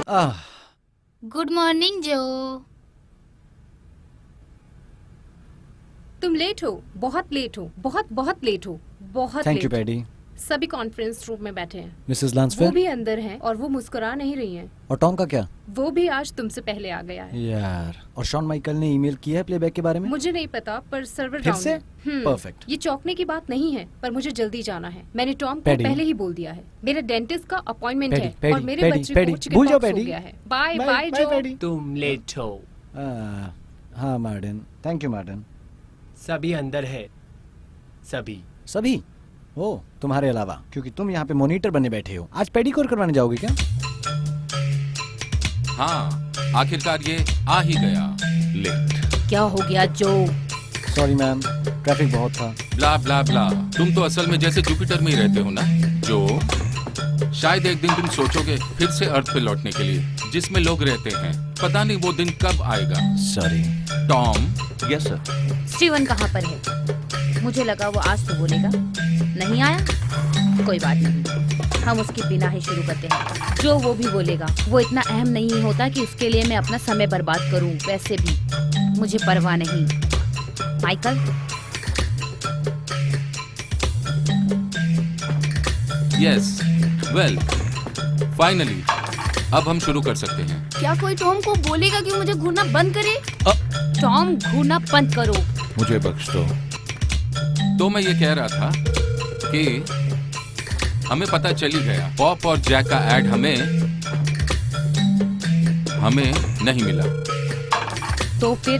आह, good morning जो। तुम late हो, बहुत लेट हो, बहुत बहुत लेट हो, बहुत थैंक लेट यू हो। पैडी। सभी कॉन्फ्रेंस रूम में बैठे हैं। मिसेस वो लांसफेयर भी अंदर हैं और वो मुस्कुरा नहीं रही हैं। और टॉम का क्या? वो भी आज तुमसे पहले आ गया है। यार, और शॉन माइकल ने ईमेल किया है प्लेबैक के बारे में? मुझे नहीं पता, पर सर्वर फिर डाउन से? है। Perfect. ये चौंकने की बात नहीं है, पर मुझे जल्दी जाना है। मैंने टॉम को पैडी। पहले ही बोल दिया है। मेरा डेंटिस्ट का अपॉइंटमेंट पैडी, है पैडी, और मेरे पैडी, बच्चे पैडी, को चिकन भूल जाओ पॉक्स हो पैडी। गया है। बाय बाय जो। पैडी। तुम लेट हो। हाँ मार्टिन, थैंक यू मार्टिन। सभी अंदर है, सभी। सभी? ओ, तुम्हारे अलावा, क्योंकि तुम यहाँ पे मॉनिटर बने बैठे हो। आज पेडिक्योर करवाने जाओगे क्या? हाँ, आखिरकार ये आ ही गया लेट। क्या हो गया जो? सॉरी मैम, ट्रैफिक बहुत था। ब्ला ब्ला ब्ला। तुम तो असल में जैसे जुपिटर में ही रहते हो ना जो। शायद एक दिन तुम सोचोगे फिर से अर्थ पे लौटने के लिए, जिसमें लोग रहते हैं। पता नहीं वो दिन कब आएगा। Sorry. Tom. Yes sir. Steven कहाँ पर है? मुझे लगा वो आज तो बोलेगा। नहीं आया? कोई बात नहीं, हम उसके बिना ही शुरू करते हैं। जो वो भी बोलेगा, वो इतना अहम नहीं होता कि उसके लिए मैं अपना समय बर्बाद करूं। वैसे भी मुझे परवाह नहीं। माइकल, यस, वेल, फाइनली अब हम शुरू कर सकते हैं। क्या कोई टॉम को बोलेगा कि मुझे घूरना बंद करे? टॉम, घूरना बंद करो। मुझे बख्श दो। तो मैं ये कह रहा था कि हमें पता चल ही गया, पॉप और जैक का एड हमें नहीं मिला। तो फिर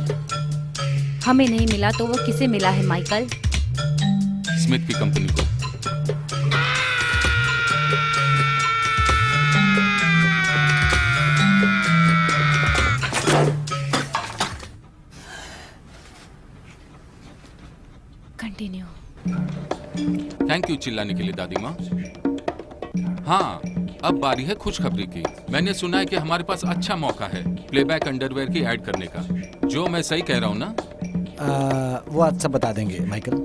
हमें नहीं मिला तो वो किसे मिला है माइकल? स्मिथ की कंपनी को। कंटिन्यू। थैंक यू चिल्लाने के लिए दादी माँ। हाँ, अब बारी है खुशखबरी की। मैंने सुना है कि हमारे पास अच्छा मौका है प्लेबैक अंडरवेयर की ऐड करने का। जो मैं सही कह रहा हूँ ना? वो आज सब बता देंगे माइकल।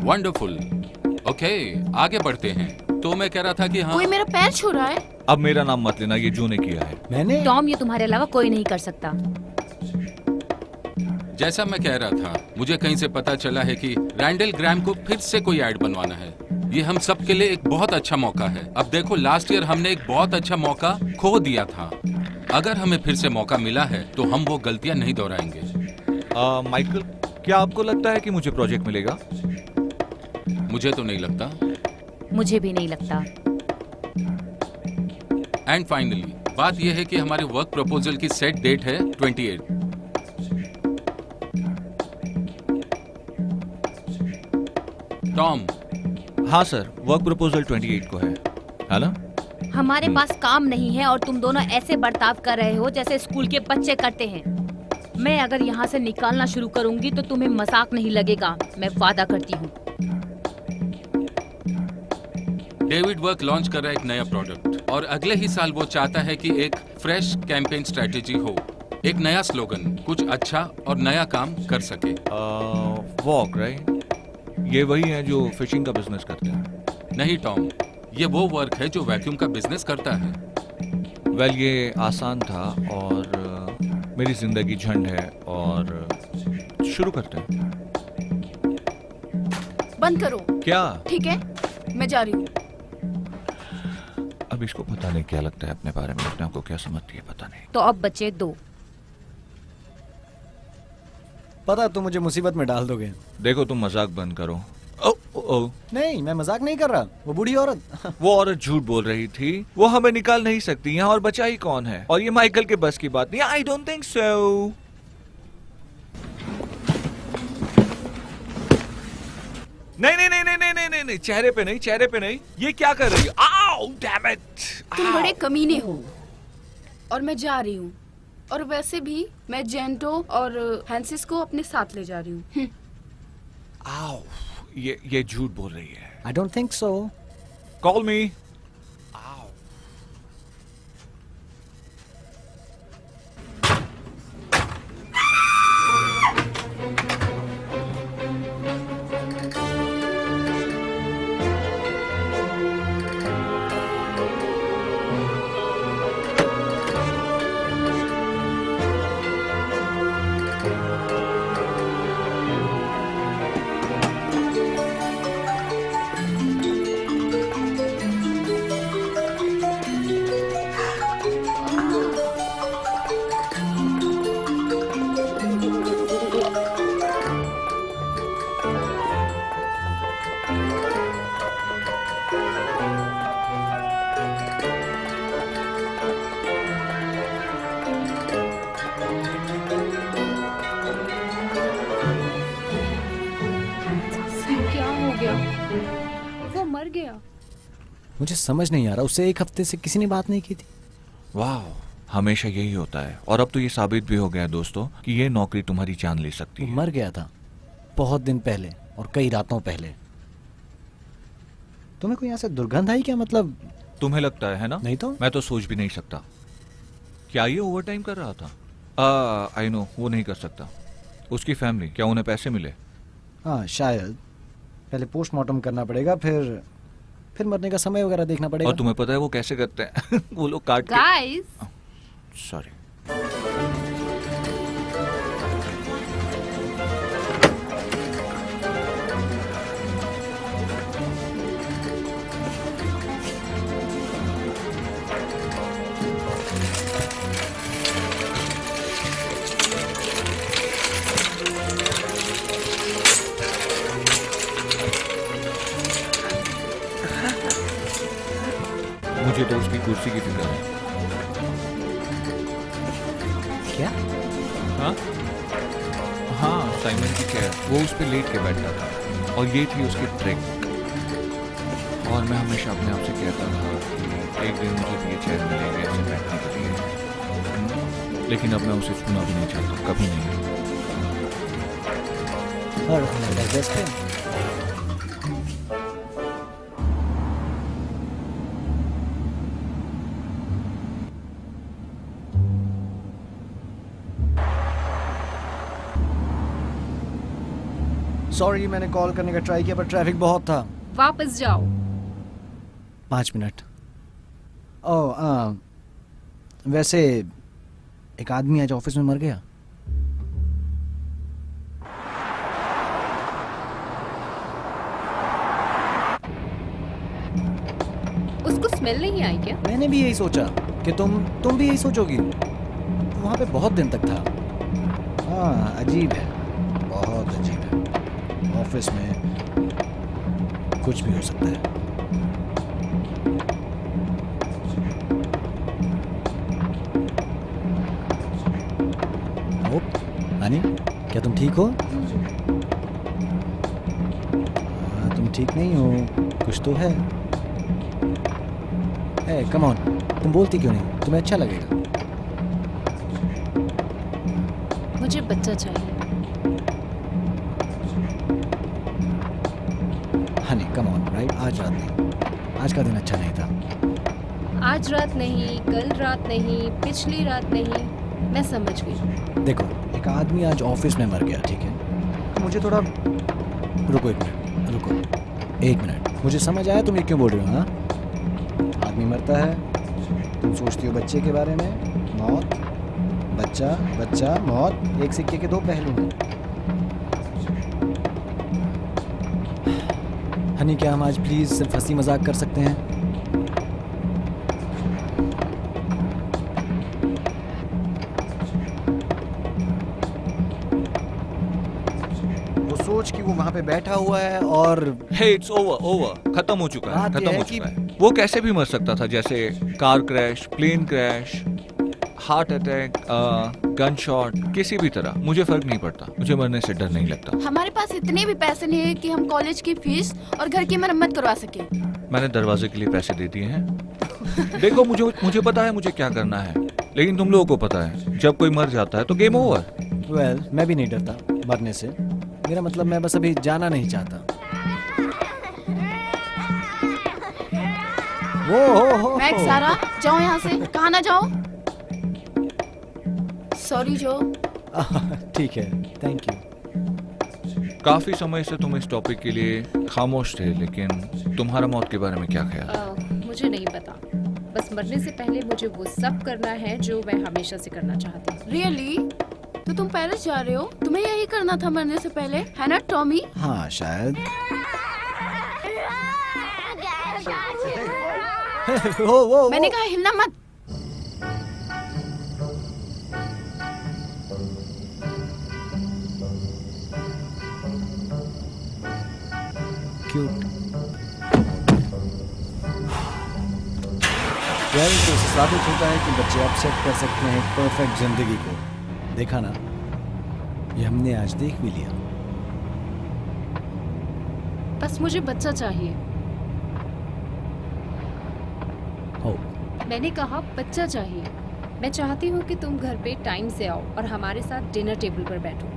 वंडरफुल। ओके, आगे बढ़ते हैं। तो मैं कह रहा था कि हाँ, कोई मेरा पैर छू रहा है। अब मेरा नाम मत लेना, ये जो ने किया है। मैंने? टॉम, ये तुम्हारे अलावा कोई नहीं कर सकता। जैसा मैं कह रहा था, मुझे कहीं से पता चला है कि रैंडल ग्रैम को फिर से कोई ऐड बनवाना है। ये हम सब के लिए एक बहुत अच्छा मौका है। अब देखो, लास्ट ईयर हमने एक बहुत अच्छा मौका खो दिया था। अगर हमें फिर से मौका मिला है तो हम वो गलतियां नहीं दोहराएंगे। माइकल, क्या आपको लगता है कि मुझे प्रोजेक्ट मिलेगा? मुझे तो नहीं लगता। मुझे भी नहीं लगता। एंड फाइनली बात यह है कि हमारे वर्क प्रपोजल की सेट डेट है 28। टॉम। हाँ सर, वर्क प्रपोजल 28 को है ना? हमारे पास काम नहीं है और तुम दोनों ऐसे बर्ताव कर रहे हो जैसे स्कूल के बच्चे करते हैं। मैं अगर यहाँ से निकालना शुरू करूंगी तो तुम्हें मजाक नहीं लगेगा, मैं वादा करती हूँ। डेविड वर्क लॉन्च कर रहा है एक नया प्रोडक्ट और अगले ही साल वो चाहता है कि एक फ्रेश कैंपेन स्ट्रेटेजी हो, एक नया स्लोगन, कुछ अच्छा और नया काम कर सके। Walk, right? ये वही है जो फिशिंग का बिजनेस करते हैं? नहीं टॉम, ये वो वर्क है जो वैक्यूम का बिजनेस करता है। वेल, ये आसान था और मेरी जिंदगी झंड है और शुरू करते हैं। बंद करो। क्या? ठीक है, मैं जा रही हूँ। अब इसको पता नहीं क्या लगता है अपने बारे में, अपने आप को क्या समझती है पता नहीं। तो अब बचे दो। पता तुम मुझे मुसीबत में डाल दोगे। देखो, तुम मजाक बंद करो। ओ, ओ, नहीं, मैं मजाक नहीं कर रहा। वो बूढ़ी औरत वो औरत झूठ बोल रही थी। वो हमें निकाल नहीं सकती यहाँ, और बचा ही कौन है? और ये माइकल के बस की बात नहीं। I don't think so. नहीं नहीं नहीं नहीं नहीं नहीं नहीं नहीं, चेहरे पे नहीं, चेहरे पे नहीं। ये क्या कर रही है? आओ, डैम इट! तुम बड़े कमीने हो और मैं जा रही हूँ। और वैसे भी मैं जेंटो और हैंसिस को अपने साथ ले जा रही हूँ। आओ, ये झूठ बोल रही है। I don't think so. Call मी। मुझे समझ नहीं आ रहा, उससे एक हफ्ते से किसी ने बात नहीं की थी। वाह, हमेशा यही होता है। और अब तो ये साबित भी हो गया है दोस्तों कि ये नौकरी तुम्हारी जान ले सकती वो है। मर गया था बहुत दिन पहले और कई रातों पहले। तुम्हें कोई यहाँ से दुर्गंध आई क्या? मतलब तुम्हें लगता है ना? नहीं तो। मैं तो सोच भी नहीं सकता। क्या ये ओवर टाइम कर रहा था? आई नो, वो नहीं कर सकता। उसकी फैमिली, क्या उन्हें पैसे मिले? हाँ शायद। पहले पोस्टमार्टम करना पड़ेगा, फिर मरने का समय वगैरह देखना पड़ेगा। और तुम्हें पता है वो कैसे करते हैं? वो लोग काट के। Guys, sorry. मुझे तो उसकी कुर्सी की फिक्र है। क्या? हाँ हाँ, साइमन की चेयर, वो उस पर लेट के बैठता था और ये थी उसकी ट्रिक। और मैं हमेशा अपने आप से कहता था कि एक दिन मुझे भी ये चेयर मिलेगी ऐसे बैठने के लिए। लेकिन अब मैं उसे छूना भी नहीं चाहता, कभी नहीं। और हमारे पास बेस्ट फ्रेंड। सॉरी, मैंने कॉल करने का ट्राई किया पर ट्रैफिक बहुत था। वापस जाओ। 5 मिनट। ओह, वैसे एक आदमी आज ऑफिस में मर गया। उसको स्मेल नहीं आई क्या? मैंने भी यही सोचा कि तुम भी यही सोचोगी। वहाँ पे बहुत दिन तक था। हाँ, अजीब है, बहुत अजीब है। ऑफिस में कुछ भी हो सकता है। ओ, हनी, क्या तुम ठीक हो? तुम ठीक नहीं हो, कुछ तो है। कम ऑन, तुम बोलती क्यों नहीं? तुम्हें अच्छा लगेगा। मुझे बच्चा चाहिए। Honey, come on, right? आज रात नहीं, आज का दिन अच्छा नहीं था। आज रात नहीं, कल रात नहीं, पिछली रात नहीं, मैं समझ गई। देखो, एक आदमी आज ऑफिस में मर गया, ठीक है? तो मुझे थोड़ा रुको, 1 मिनट रुको, 1 मिनट। मुझे समझ आया तुम ये क्यों बोल रहे हो। हाँ, आदमी मरता है, तुम सोचती हो बच्चे के बारे में। मौत, बच्चा, बच्चा, मौत, एक सिक्के के 2 पहलू हैं। हनी, क्या हम आज प्लीज सिर्फ हंसी मजाक कर सकते हैं? वो सोच कि वो वहां पे बैठा हुआ है और हे, इट्स ओवर, खत्म हो चुका है, बात खत्म यह हो है चुका है। वो कैसे भी मर सकता था, जैसे car crash, plane crash, heart attack, gunshot, किसी भी तरह। मुझे फर्क नहीं पड़ता, मुझे मरने से डर नहीं लगता। हमारे पास इतने भी पैसे नहीं है कि हम कॉलेज की फीस और घर की मरम्मत करवा सके। मैंने दरवाजे के लिए पैसे दे दिए हैं। देखो, मुझे पता है मुझे क्या करना है, लेकिन तुम लोगों को पता है जब कोई मर जाता है तो गेम ओवर। वेल, मैं भी नहीं डरता मरने से। मेरा मतलब, मैं बस अभी जाना नहीं चाहता। वो मैक, सारा, जाओ यहाँ से। कहाँ ना जाओ। सॉरी जो। ठीक है, थैंक यू। काफी समय से तुम इस टॉपिक के लिए खामोश थे, लेकिन तुम्हारा मौत के बारे में क्या ख्याल? मुझे नहीं पता। बस मरने से पहले मुझे वो सब करना है जो मैं हमेशा से करना चाहती हूँ। रियली? तो तुम पेरिस जा रहे हो? तुम्हें यही करना था मरने से पहले, है ना टॉमी? हाँ शायद। वो मैंने कहा हिलना मत। क्यूट। वेल, तो इससे साबित होता है कि बच्चे अपसेट कर सकते हैं एक परफेक्ट जिंदगी को। देखा ना, ये हमने आज देख भी लिया। बस मुझे बच्चा चाहिए। मैंने कहा बच्चा चाहिए। मैं चाहती हूँ कि तुम घर पे टाइम से आओ और हमारे साथ डिनर टेबल पर बैठो।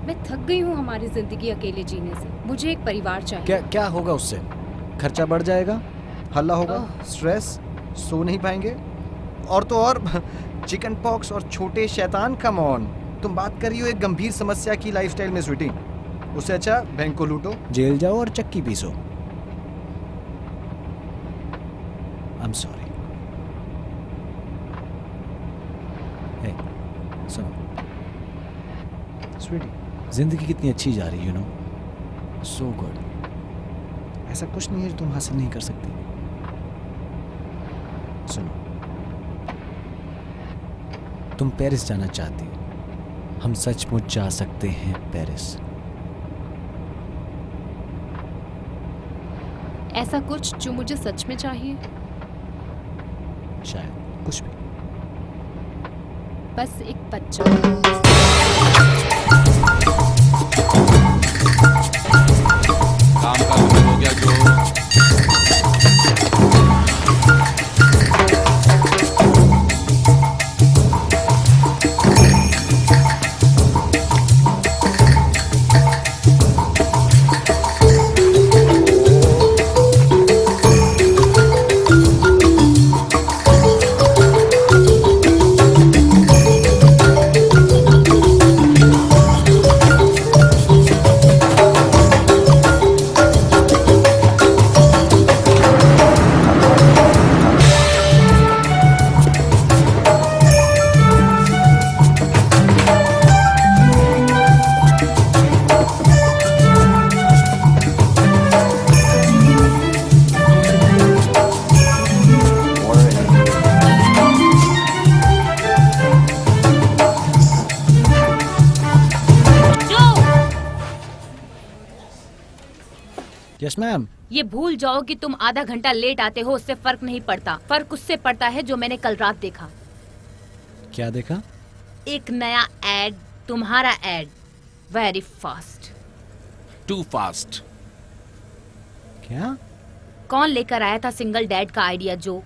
मैं थक गई हूँ हमारी जिंदगी अकेले जीने से। मुझे एक परिवार चाहिए। क्या क्या होगा उससे? खर्चा बढ़ जाएगा, हल्ला होगा, ओह। स्ट्रेस, सो नहीं पाएंगे, और तो और चिकन पॉक्स और छोटे शैतान। कम ऑन, तुम बात कर रही हो एक गंभीर समस्या की लाइफस्टाइल में स्वीटी। उससे अच्छा बैंक को लूटो, जेल जाओ और चक्की पीसो। I am sorry. सुनो स्वीटी, जिंदगी कितनी अच्छी जा रही है, यू नो, सो गुड। ऐसा कुछ नहीं है जो तुम हासिल नहीं कर सकती। सुनो, तुम पेरिस जाना चाहती हो, हम सचमुच जा सकते हैं पेरिस। ऐसा कुछ जो मुझे सच में चाहिए। शायद कुछ भी। बस एक बच्चा। काम का समय हो गया जो। Yes ma'am. ये भूल जाओ कि तुम आधा घंटा लेट आते हो, उससे फर्क नहीं पड़ता। फर्क उससे पड़ता है जो मैंने कल रात देखा। क्या देखा? एक नया एड, तुम्हारा ad, very fast. Too fast. क्या? कौन लेकर आया था सिंगल डैड का आइडिया? जो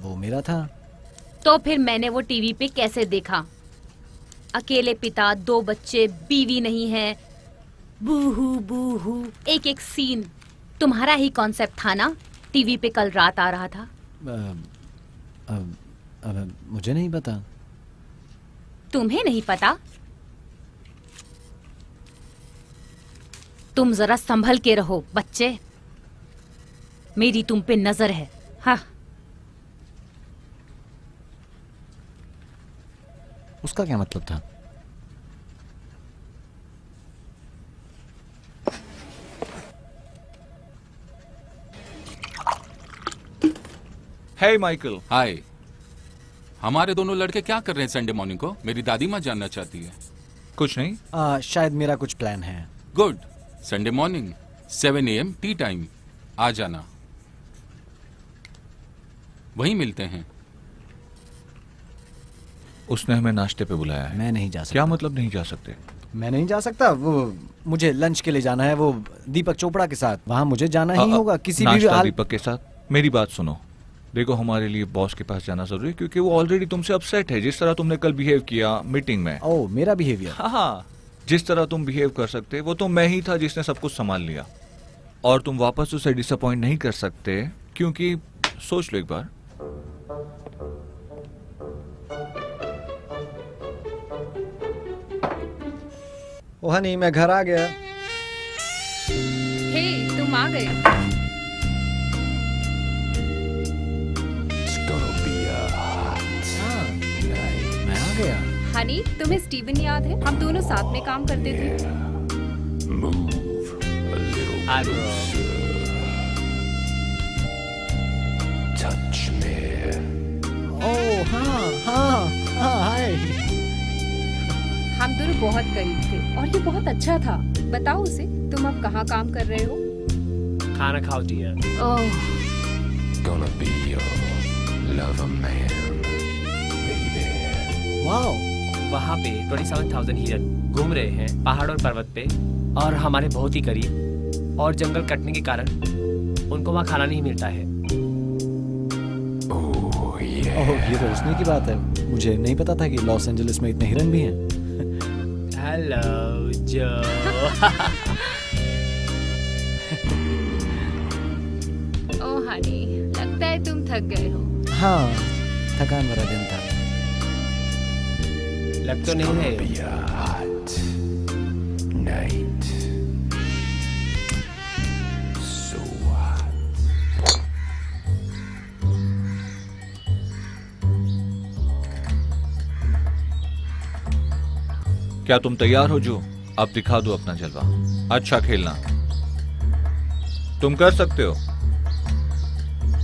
वो मेरा था। तो फिर मैंने वो टीवी पे कैसे देखा? अकेले पिता, 2 बच्चे, बीवी नहीं है, बूहू बूहू, एक एक सीन। तुम्हारा ही कॉन्सेप्ट था ना? टीवी पे कल रात आ रहा था। मुझे नहीं पता। तुम्हें नहीं पता? तुम जरा संभल के रहो बच्चे, मेरी तुम पे नजर है। हाँ। उसका क्या मतलब था? हे माइकल। हाय। हमारे दोनों लड़के क्या कर रहे हैं संडे मॉर्निंग को? मेरी दादी माँ जानना चाहती है। कुछ नहीं। शायद मेरा कुछ प्लान है। Good. Sunday morning 7 AM tea time आ जाना, वहीं मिलते हैं। उसने हमें नाश्ते पे बुलाया है। मैं नहीं जा सकता। क्या मतलब नहीं जा सकते? मैं नहीं जा सकता। वो मुझे लंच के लिए जाना है, वो दीपक चोपड़ा के साथ। वहां मुझे जाना ही होगा किसी भी नाश्ता हाल। दीपक के साथ? मेरी बात सुनो, देखो हमारे लिए बॉस के पास जाना जरूरी है क्योंकि वो ऑलरेडी तुमसे अपसेट है, जिस तरह तुमने कल बिहेव किया मीटिंग में। ओह, मेरा बिहेवियर? हाँ, जिस तरह तुम बिहेव कर सकते वो तो मैं ही था जिसने सब कुछ संभाल लिया, और तुम वापस उसे डिसअपॉइंट नहीं कर सकते क्योंकि सोच लो एक बार। ओ हनी, मैं घर आ गया। हे, तुम आ गए। मैं आ गया। हनी, तुम्हें स्टीवन याद है? हम दोनों साथ में काम करते थे। Hi, bro. ओह हाँ हाँ हाँ, हाय। हम दोनों बहुत करीब थे और ये बहुत अच्छा था। बताओ उसे, तुम अब कहाँ काम कर रहे हो? खाना खाओ dear. Oh, Gonna be your lover man, baby. Wow. वहाँ पे 27,000 हिरन घूम रहे हैं पहाड़ और पर्वत पे, और हमारे बहुत ही करीब, और जंगल कटने के कारण उनको वहाँ खाना नहीं मिलता है। ओह, ये तो रोशनी की बात है। मुझे नहीं पता था कि लॉस एंजलिस में इतने हिरन भी हैं। हेलो जो। ओह हनी, लगता है तुम थक गए हो। हाँ, थकान भरा दिन था। लग तो नहीं है। Be a hot night. So hot. क्या तुम तैयार हो जो? अब दिखा दो अपना जलवा। अच्छा खेलना। तुम कर सकते हो,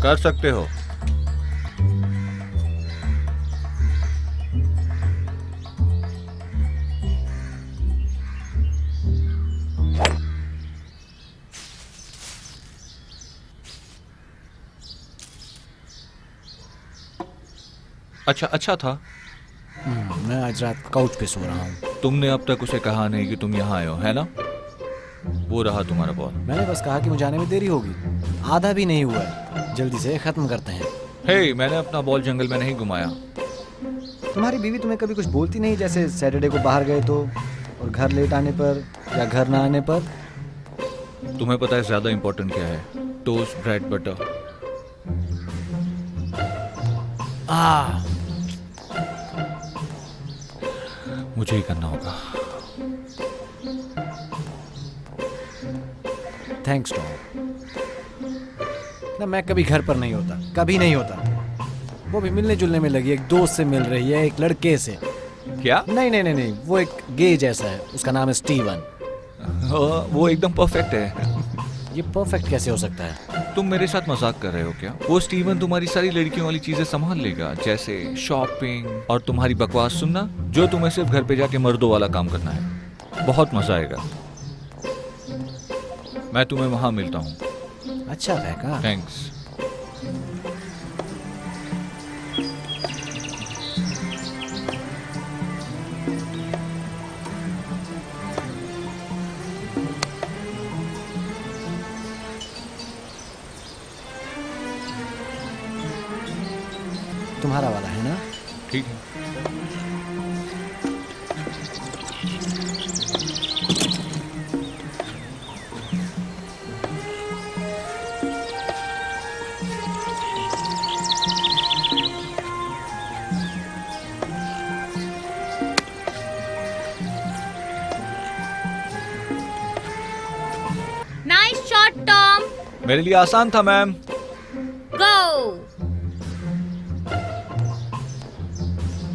कर सकते हो। अच्छा अच्छा था। मैं आज रात काउच पे सो रहा हूँ। तुमने अब तक उसे कहा नहीं कि तुम यहाँ आए हो, है ना? वो रहा तुम्हारा बॉल। मैंने बस कहा कि मुझे आने में देरी होगी। आधा भी नहीं हुआ है। जल्दी से खत्म करते हैं। हे, मैंने अपना बॉल जंगल में नहीं घुमाया। तुम्हारी बीवी तुम्हें कभी कुछ बोलती नहीं, जैसे सैटरडे को बाहर गए तो, और घर लेट आने पर या घर ना आने पर? तुम्हें पता है ज्यादा इंपॉर्टेंट क्या है? Toast, bread, butter. मुझे ही करना होगा। Thanks Tom. ना, मैं कभी घर पर नहीं होता, कभी नहीं होता। वो भी मिलने जुलने में लगी, एक दोस्त से मिल रही है, एक लड़के से। क्या? नहीं नहीं नहीं नहीं, वो एक गे जैसा है, उसका नाम है स्टीवन। वो एकदम परफेक्ट है। ये परफेक्ट कैसे हो सकता है? तुम मेरे साथ मजाक कर रहे हो क्या? वो स्टीवन तुम्हारी सारी लड़कियों वाली चीजें संभाल लेगा, जैसे शॉपिंग और तुम्हारी बकवास सुनना, जो तुम्हें सिर्फ घर पे जाके मर्दों वाला काम करना है। बहुत मजा आएगा। मैं तुम्हें वहां मिलता हूँ। अच्छा फेंका। थैंक्स। तुम्हारा वाला है ना? ठीक है। Nice shot Tom. मेरे लिए आसान था मैम। गो।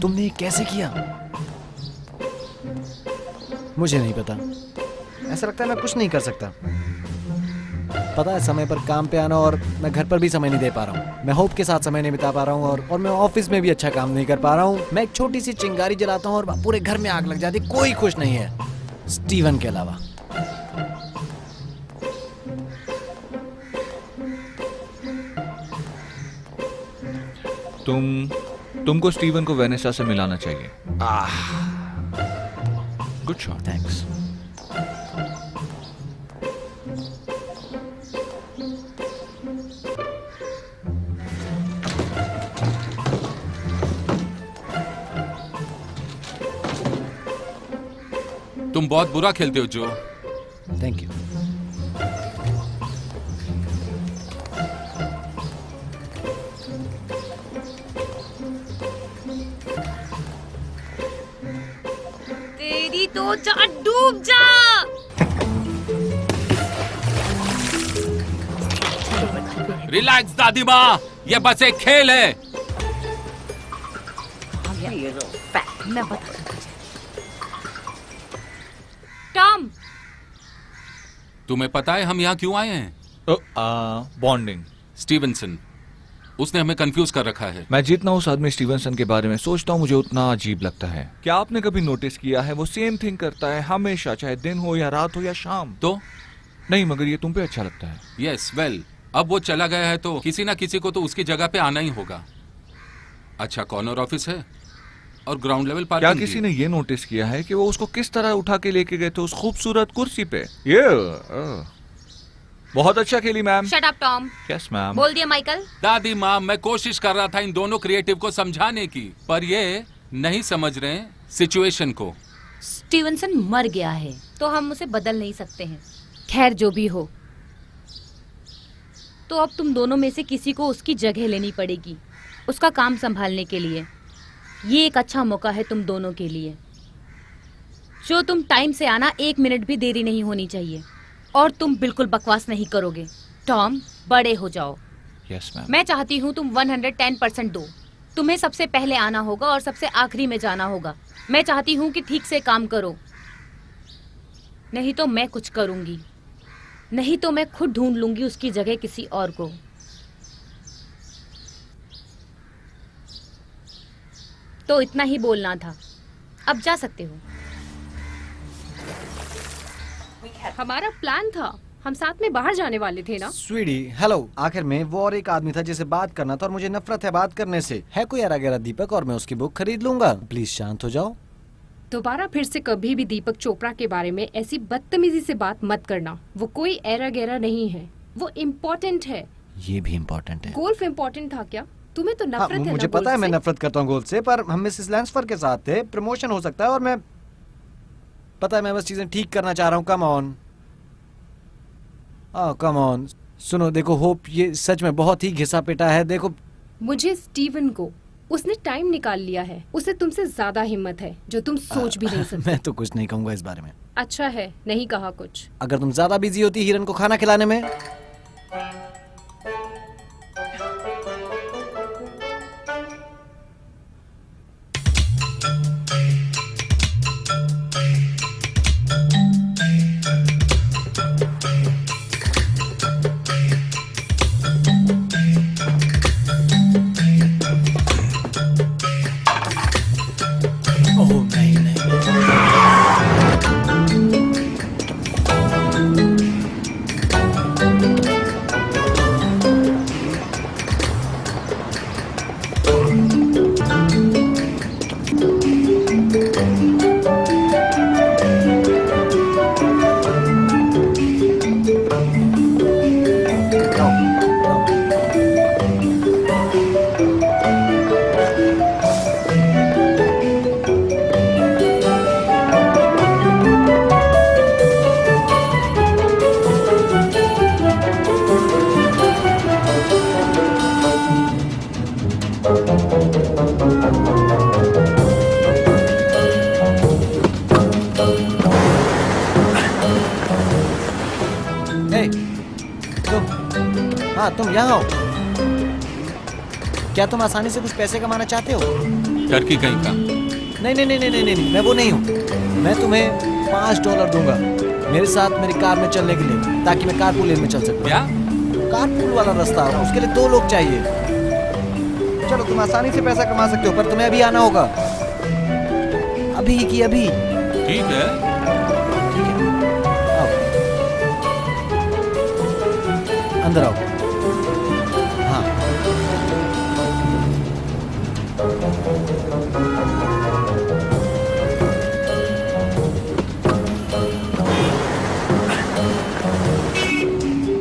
तुमने ये कैसे किया? मुझे नहीं पता। ऐसा लगता है मैं कुछ नहीं कर सकता। पता है, समय पर काम पे आना और मैं घर पर भी समय नहीं दे पा रहा हूँ। मैं होप के साथ समय नहीं बिता पा रहा हूँ और मैं ऑफिस में भी अच्छा काम नहीं कर पा रहा हूँ। मैं एक छोटी सी चिंगारी जलाता हूँ और पूरे घर में आग लग जाती। कोई खुश नहीं है, स्टीवन के अलावा। तुमको स्टीवन को वेनेसा से मिलाना चाहिए। Good shot. थैंक्स। तुम बहुत बुरा खेलते हो जो। Thank you. तेरी तो जा, डूब जा। रिलैक्स दादी माँ, ये बस एक खेल है। मैं बता दूं तुझे। टॉम, तुम्हें पता है हम यहाँ क्यों आए हैं? बॉन्डिंग। स्टीवनसन, उसने हमें कंफ्यूज कर रखा है। मैं जितना उस आदमी स्टीवनसन के बारे में सोचता हूँ मुझे उतना अजीब लगता है। क्या आपने कभी नोटिस किया है वो सेम थिंग करता है हमेशा, चाहे दिन हो या रात हो या शाम? तो नहीं, मगर ये तुम पे अच्छा लगता है। यस, वेल, अब वो चला गया है तो किसी ना किसी को तो उसकी जगह पे आना ही होगा। अच्छा कॉर्नर ऑफिस है और ग्राउंड लेवल क्या पार्किंग। किसी ने ये नोटिस किया है कि वो उसको किस तरह उठा के लेके गए थे उस खूबसूरत कुर्सी पे? ये बहुत अच्छा खेली ma'am. Shut up Tom. Yes ma'am. बोल दिया माइकल। दादी माँ, मैं कोशिश कर रहा था इन दोनों क्रिएटिव को समझाने की, पर ये नहीं समझ रहे सिचुएशन को। स्टीवनसन मर गया है तो हम उसे बदल नहीं सकते हैं। खैर जो भी हो, तो अब तुम दोनों में से किसी को उसकी जगह लेनी पड़ेगी उसका काम संभालने के लिए। ये एक अच्छा मौका है तुम दोनों के लिए। जो तुम टाइम से आना, 1 मिनट भी देरी नहीं होनी चाहिए। और तुम बिल्कुल बकवास नहीं करोगे। टॉम, बड़े हो जाओ। Yes ma'am. मैं चाहती हूँ तुम 110% दो। तुम्हें सबसे पहले आना होगा और सबसे आखिरी में जाना होगा। मैं चाहती हूँ कि ठीक से काम करो, नहीं तो मैं कुछ करूँगी। नहीं तो मैं खुद ढूंढ लूंगी उसकी जगह किसी और को। तो इतना ही बोलना था, अब जा सकते हो। हमारा प्लान था, हम साथ में बाहर जाने वाले थे ना। स्वीटी, हेलो। आखिर में वो और एक आदमी था जिसे बात करना था और मुझे नफरत है बात करने से। है कोई अरा दीपक और मैं उसकी बुक खरीद लूंगा। प्लीज शांत हो जाओ। दोबारा फिर से कभी भी दीपक चोपड़ा के बारे में ऐसी बदतमीजी से बात मत करना। वो कोई एरा गैरा नहीं है, वो इम्पोर्टेंट है। ये भी इम्पोर्टेंट है। गोल्फ इम्पोर्टेंट था क्या? तुम्हें तो हाँ, नफरत है मुझे ना पता है गोल्फ मैं से? नफरत करता हूँ गोल्फ से, पर हम मिसेस लैंसफर के साथ थे। प्रमोशन हो सकता है और मैं, पता है मैं बस चीजें ठीक करना चाह रहा हूँ। Come on, come on. सुनो, देखो होप ये सच में बहुत ही घिसा पिटा है। देखो मुझे स्टीवन को, उसने टाइम निकाल लिया है। उसे तुमसे ज्यादा हिम्मत है जो तुम सोच भी नहीं सकते। मैं तो कुछ नहीं कहूंगा इस बारे में। अच्छा है, नहीं कहा कुछ। अगर तुम ज्यादा बिजी होती हिरन को खाना खिलाने में। ओह नहीं नहीं, नहीं। हे, तुम, हाँ तुम यहाँ हो। क्या तुम आसानी से कुछ पैसे कमाना चाहते हो? टर्की कहीं का। नहीं नहीं नहीं नहीं नहीं नहीं, मैं वो नहीं हूँ। मैं तुम्हें $5 दूंगा मेरे साथ मेरी कार में चलने के लिए, ताकि मैं कारपूल लेन में चल सकूँ। क्या? कारपूल वाला रास्ता, उसके लिए 2 लोग चाहिए। चलो, तुम आसानी से पैसा कमा सकते हो, पर तुम्हें अभी आना होगा। अभी की अभी। ठीक है। ठीक है, आओ अंदर आओ।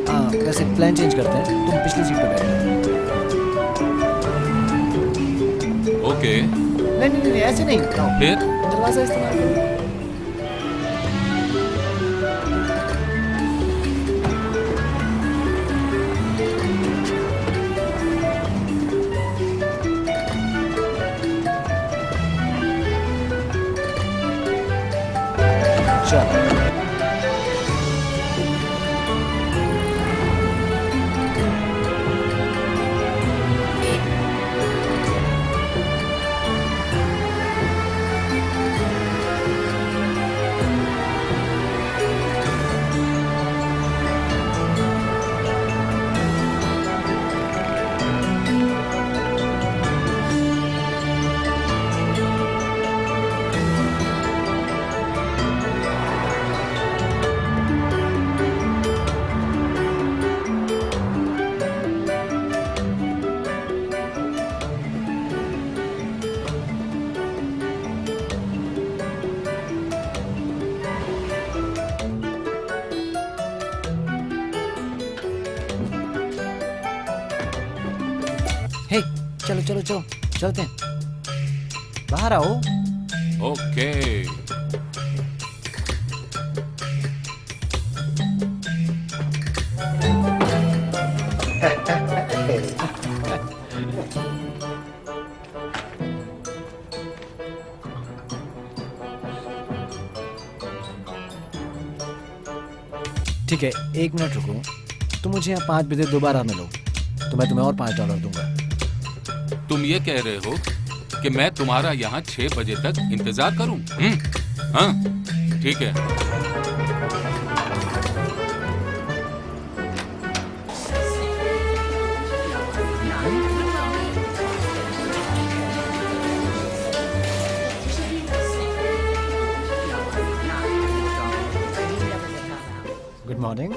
हाँ, वैसे प्लान चेंज करते हैं। तुम पिछली सीट पे बैठो। ओके। नहीं नहीं नहीं, ऐसे नहीं। आओ, फिर दरवाजा इस्तेमाल करो। चलो, चलो चलो चलो चलते हैं, बाहर आओ। ओके। ठीक है, 1 मिनट रुको। तुम मुझे यहाँ 5 बजे दोबारा मिलो तो मैं तुम्हें और $5 दूंगा। तुम ये कह रहे हो कि मैं तुम्हारा यहाँ 6 बजे तक इंतजार करूं? हाँ, ठीक है। Good morning.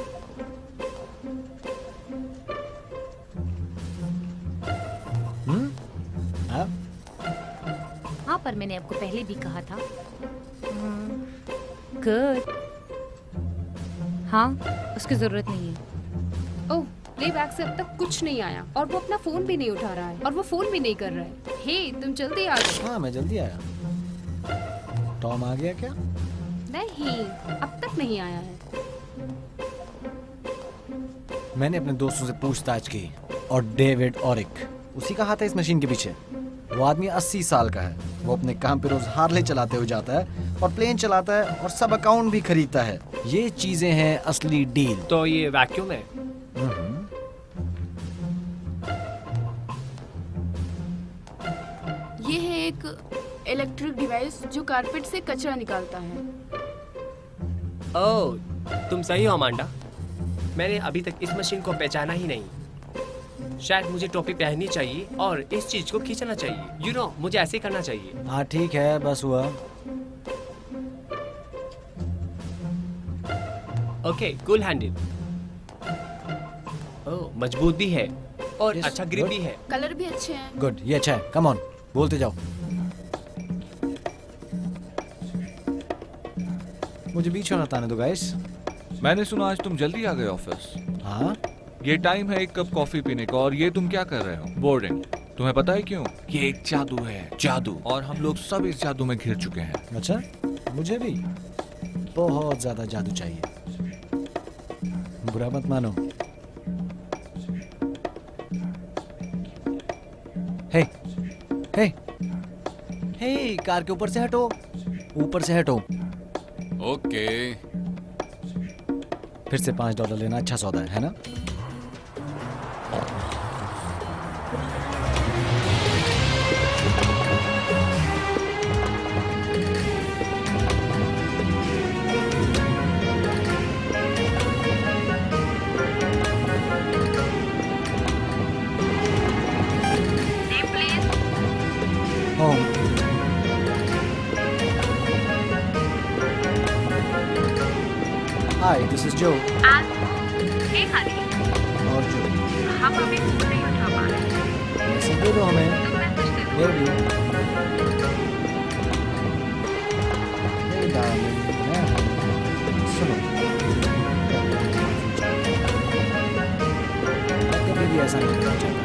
हाँ, हाँ, पर मैंने आपको पहले भी कहा था। गुड। हाँ, उसकी जरूरत नहीं है। ओह, प्लेबैक से अब तक कुछ नहीं आया और वो अपना फोन भी नहीं उठा रहा है और वो फोन भी नहीं कर रहा है। हे, तुम जल्दी आ जाओ। हाँ मैं जल्दी आया। टॉम आ गया क्या? नहीं, अब तक नहीं आया है। मैंने अपने दोस्तों से पूछताछ की और डेविड ऑरिक, उसी का हाथ है इस मशीन के पीछे। वो आदमी 80 साल का है। वो अपने काम पे रोज हार्ले चलाते हुए जाता है और प्लेन चलाता है और सब अकाउंट भी खरीदता है। ये चीजें हैं असली डील। तो ये वैक्यूम है। ये है एक इलेक्ट्रिक डिवाइस जो कारपेट से कचरा निकालता है। ओह, तुम सही हो अमांडा। मैंने अभी तक इस मशीन को पहचाना ही नहीं। शायद मुझे टोपी पहननी चाहिए और इस चीज को खींचना चाहिए। मुझे ऐसे ही करना चाहिए। हाँ ठीक है, बस हुआ। Okay, cool handle. ओह, मजबूत भी है और Yes, अच्छा ग्रिप good. भी है। कलर भी अच्छे हैं। गुड, ये अच्छा है। कम ऑन, बोलते जाओ। मुझे बीच में बताने दो गाइस। मैंने सुना आज तुम जल्दी आ गए ऑफिस। हाँ, ये टाइम है 1 कप कॉफी पीने का और ये तुम क्या कर रहे हो? बोर्डिंग। तुम्हें पता है क्यों? ये एक जादू है, जादू। और हम लोग सब इस जादू में घिर चुके हैं। अच्छा, मुझे भी बहुत ज्यादा जादू चाहिए। बुरा मत मानो। हे, हे, हे, कार के ऊपर से हटो, ऊपर से हटो। ओके। फिर से $5 लेना अच्छा सौदा है ना? Home. Hi, this is Joe. और जो हम अभी फोन नहीं उठा पा रहे। मैसेज दे दो हमें। दे दी। Hey darling, मैं हूँ। सुनो, मैं कभी भी ऐसा नहीं करना चाहता,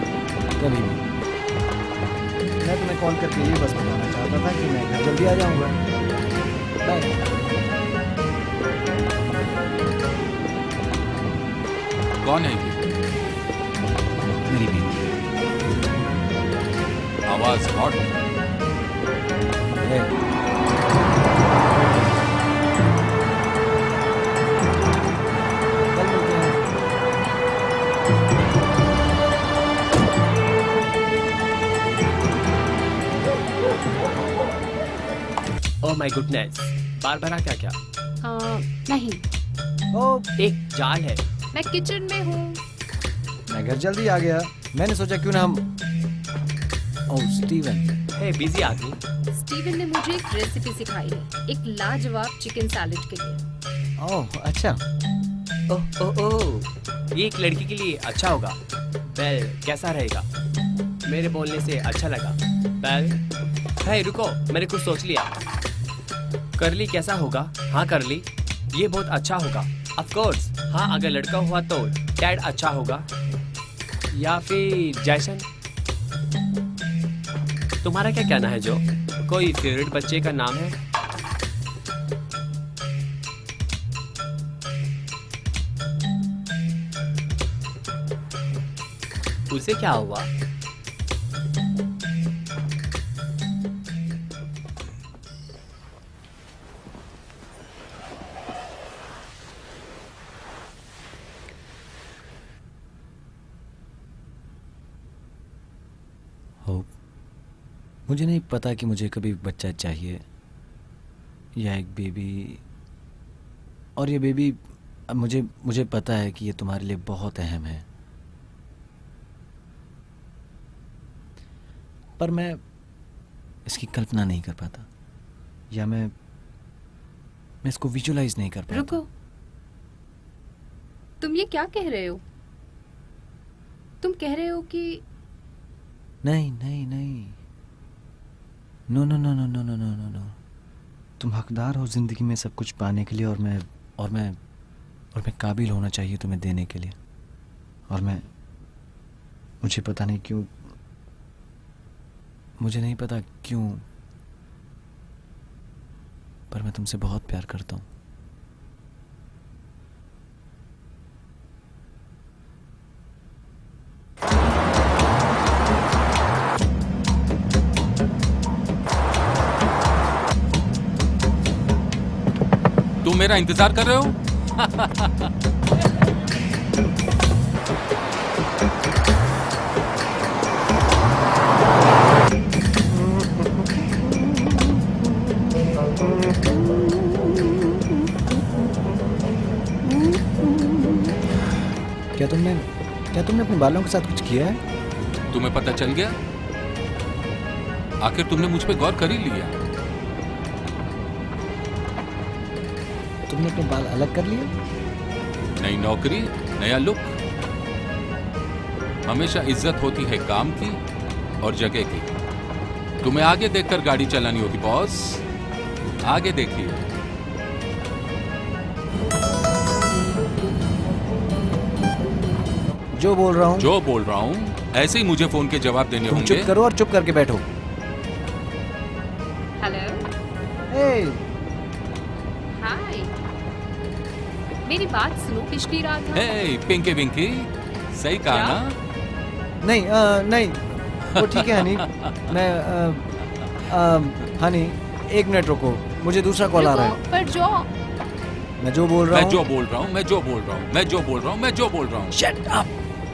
कभी भी। मैं तुम्हें कॉल करके ये बस बताना चाहता था कि मैं घर जल्दी आ जाऊंगा। बाय। कौन है ये? मेरी बीवी। आवाज हॉट। Hey. कल मिलते हैं। ओह माय गुडनेस, बार भरा क्या? नहीं, ओह, एक जाल है। मैं किचन में हूँ। मैं घर जल्दी आ गया। मैंने सोचा क्यों ना हम। ओह स्टीवन। हे बिजी आदमी। स्टीवन ने मुझे एक रेसिपी सिखाई है, एक लाजवाब चिकन सैलेड के लिए। ओह अच्छा। ओह ओह ओह, ये एक लड़की के लिए अच्छा होगा। वेल, कैसा रहेगा? मेरे बोलने से अच्छा लगा। वेल, हे रुको, मैंने कुछ सोच लिया। करली कैसा होगा? हाँ करली, ये बहुत अच्छा होगा। ऑफ कोर्स, हाँ अगर लड़का हुआ तो डैड अच्छा होगा, या फिर जैसन। तुम्हारा क्या कहना है जो? कोई फेवरेट बच्चे का नाम है? उसे क्या हुआ? होप, मुझे नहीं पता कि मुझे कभी बच्चा चाहिए या एक बेबी, और ये बेबी अब मुझे पता है कि ये तुम्हारे लिए बहुत अहम है, पर मैं इसकी कल्पना नहीं कर पाता, या मैं इसको विजुलाइज नहीं कर पाता। रुको, तुम ये क्या कह रहे हो? तुम कह रहे हो कि नहीं नहीं नहीं, no no no no no no no no no, तुम हकदार हो जिंदगी में सब कुछ पाने के लिए, और मैं काबिल होना चाहिए तुम्हें देने के लिए, और मुझे पता नहीं क्यों, मुझे नहीं पता क्यों, पर मैं तुमसे बहुत प्यार करता हूँ। तुम मेरा इंतजार कर रहे हो? क्या तुमने अपने बालों के साथ कुछ किया है? तुम्हें पता चल गया? आखिर तुमने मुझ पे गौर कर ही लिया। तुमने अपने बाल अलग कर लिए? नई नौकरी, नया लुक। हमेशा इज्जत होती है काम की और जगह की। तुम्हें आगे देखकर गाड़ी चलानी होगी बॉस, आगे देखिए। जो बोल रहा हूँ ऐसे ही मुझे फोन के जवाब देने तुम होंगे। चुप करो और चुप करके बैठो। हेलो, Hey, हाय। मेरी बात सुनो, पिछली रात हम हे पिंकी विंकी, सही कहा क्या? ना? नहीं, वो ठीक है हनी। मैं हनी, एक मिनट रुको, मुझे दूसरा कॉल आ रहा है। रुको, पर जो मैं जो बोल रहा मैं हूँ। जो बोल रहा हूँ। Shut up!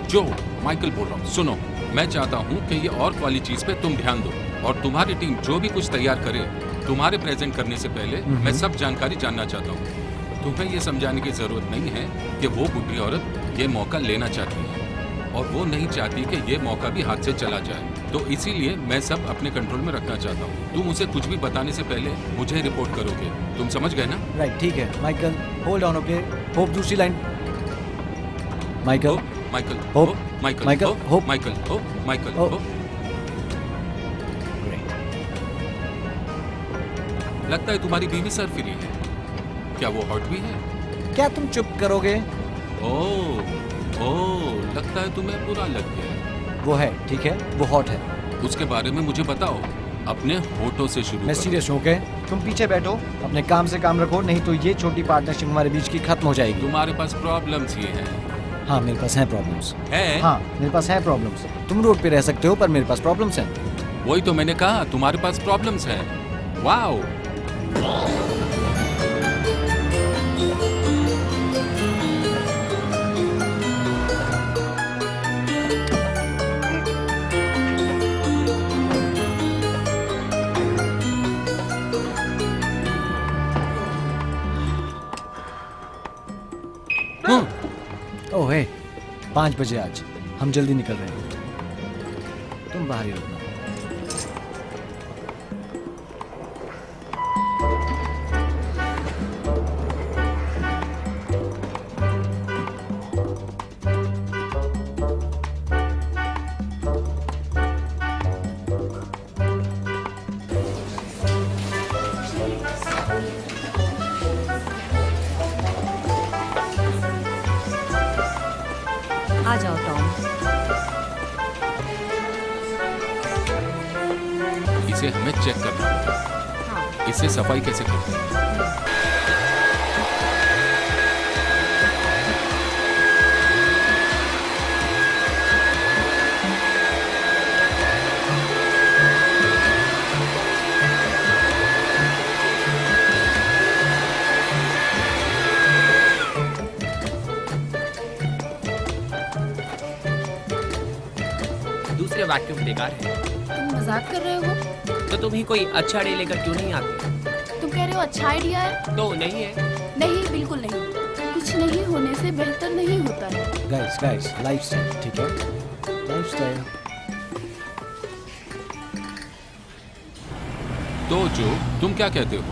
जो माइकल बोल रहा हूँ, सुनो। मैं चाहता हूँ कि ये और वाली चीज पे तुम ध्यान दो, और तुम्हारी टीम जो भी कुछ तैयार करे, तुम्हारे प्रेजेंट करने से पहले मैं सब जानकारी जानना चाहता हूँ। तुम्हें ये समझाने की जरूरत नहीं है कि वो बुढ़ी औरत ये मौका लेना चाहती है, और वो नहीं चाहती कि ये मौका भी हाथ से चला जाए। तो इसीलिए मैं सब अपने कंट्रोल में रखना चाहता हूँ। तुम उसे कुछ भी बताने से पहले मुझे रिपोर्ट करोगे। तुम समझ गए ना? राइट, ठीक है Michael, hold on, okay. Hope दूसरी line. Michael, Michael, hope, Michael, Michael, hope, Michael, Michael, hope. Great. लगता है तुम्हारी बीवी सर फ्री है। क्या वो हॉट भी है? क्या तुम चुप करोगे? ओह, लगता है तुम्हें बुरा लग गया। वो है, ठीक है, वो हॉट है। उसके बारे में मुझे बताओ, अपने होठों से शुरू मैं करो। सीरियस हूँ, ओके? तुम पीछे बैठो, अपने काम से काम रखो, नहीं तो ये छोटी पार्टनरशिप हमारे बीच की खत्म हो जाएगी। तुम्हारे पास प्रॉब्लम्स ये हैं। हाँ, मेरे पास है प्रॉब्लम्स। है? हाँ, मेरे पास है प्रॉब्लम्स। तुम रोड पे रह सकते हो, पर मेरे पास प्रॉब्लम्स हैं। वही तो मैंने कहा, तुम्हारे पास प्रॉब्लम्स हैं। वाओ। ओह हे, 5 बजे आज, हम जल्दी निकल रहे हैं। तुम बाहर ही रुकना। आ जाओ टॉम। इसे हमें चेक करना होगा। हाँ इससे सफाई कैसे करते हैं? दूसरे वैक्यूम बेकार है, तुम मजाक कर रहे हो? तो तुम ही कोई अच्छा आइडिया लेकर क्यों नहीं आते? तुम कह रहे हो अच्छा आइडिया है? तो नहीं है। नहीं, बिल्कुल नहीं। कुछ नहीं होने से बेहतर नहीं होता है। गाइस लाइफस्टाइल, ठीक है, लाइफस्टाइल। तो जो तुम क्या कहते हो?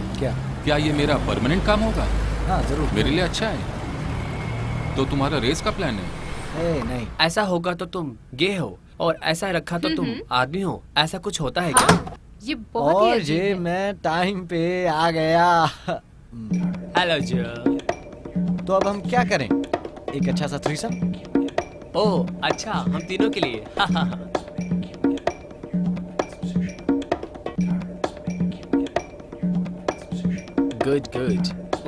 क्या ये मेरा परमानेंट काम होगा? हाँ जरूर। मेरे लिए अच्छा है। तो तुम्हारा रेस का प्लान है? नहीं, ऐसा होगा तो तुम गे हो, और ऐसा रखा तो तुम आदमी हो। ऐसा कुछ होता है क्या? हाँ, ये बहुत ही और अजीब ये है। मैं टाइम पे आ गया। हेलो जो। तो अब हम क्या करें? एक अच्छा सा थ्रीसम? ओह अच्छा, हम तीनों के लिए। गुड,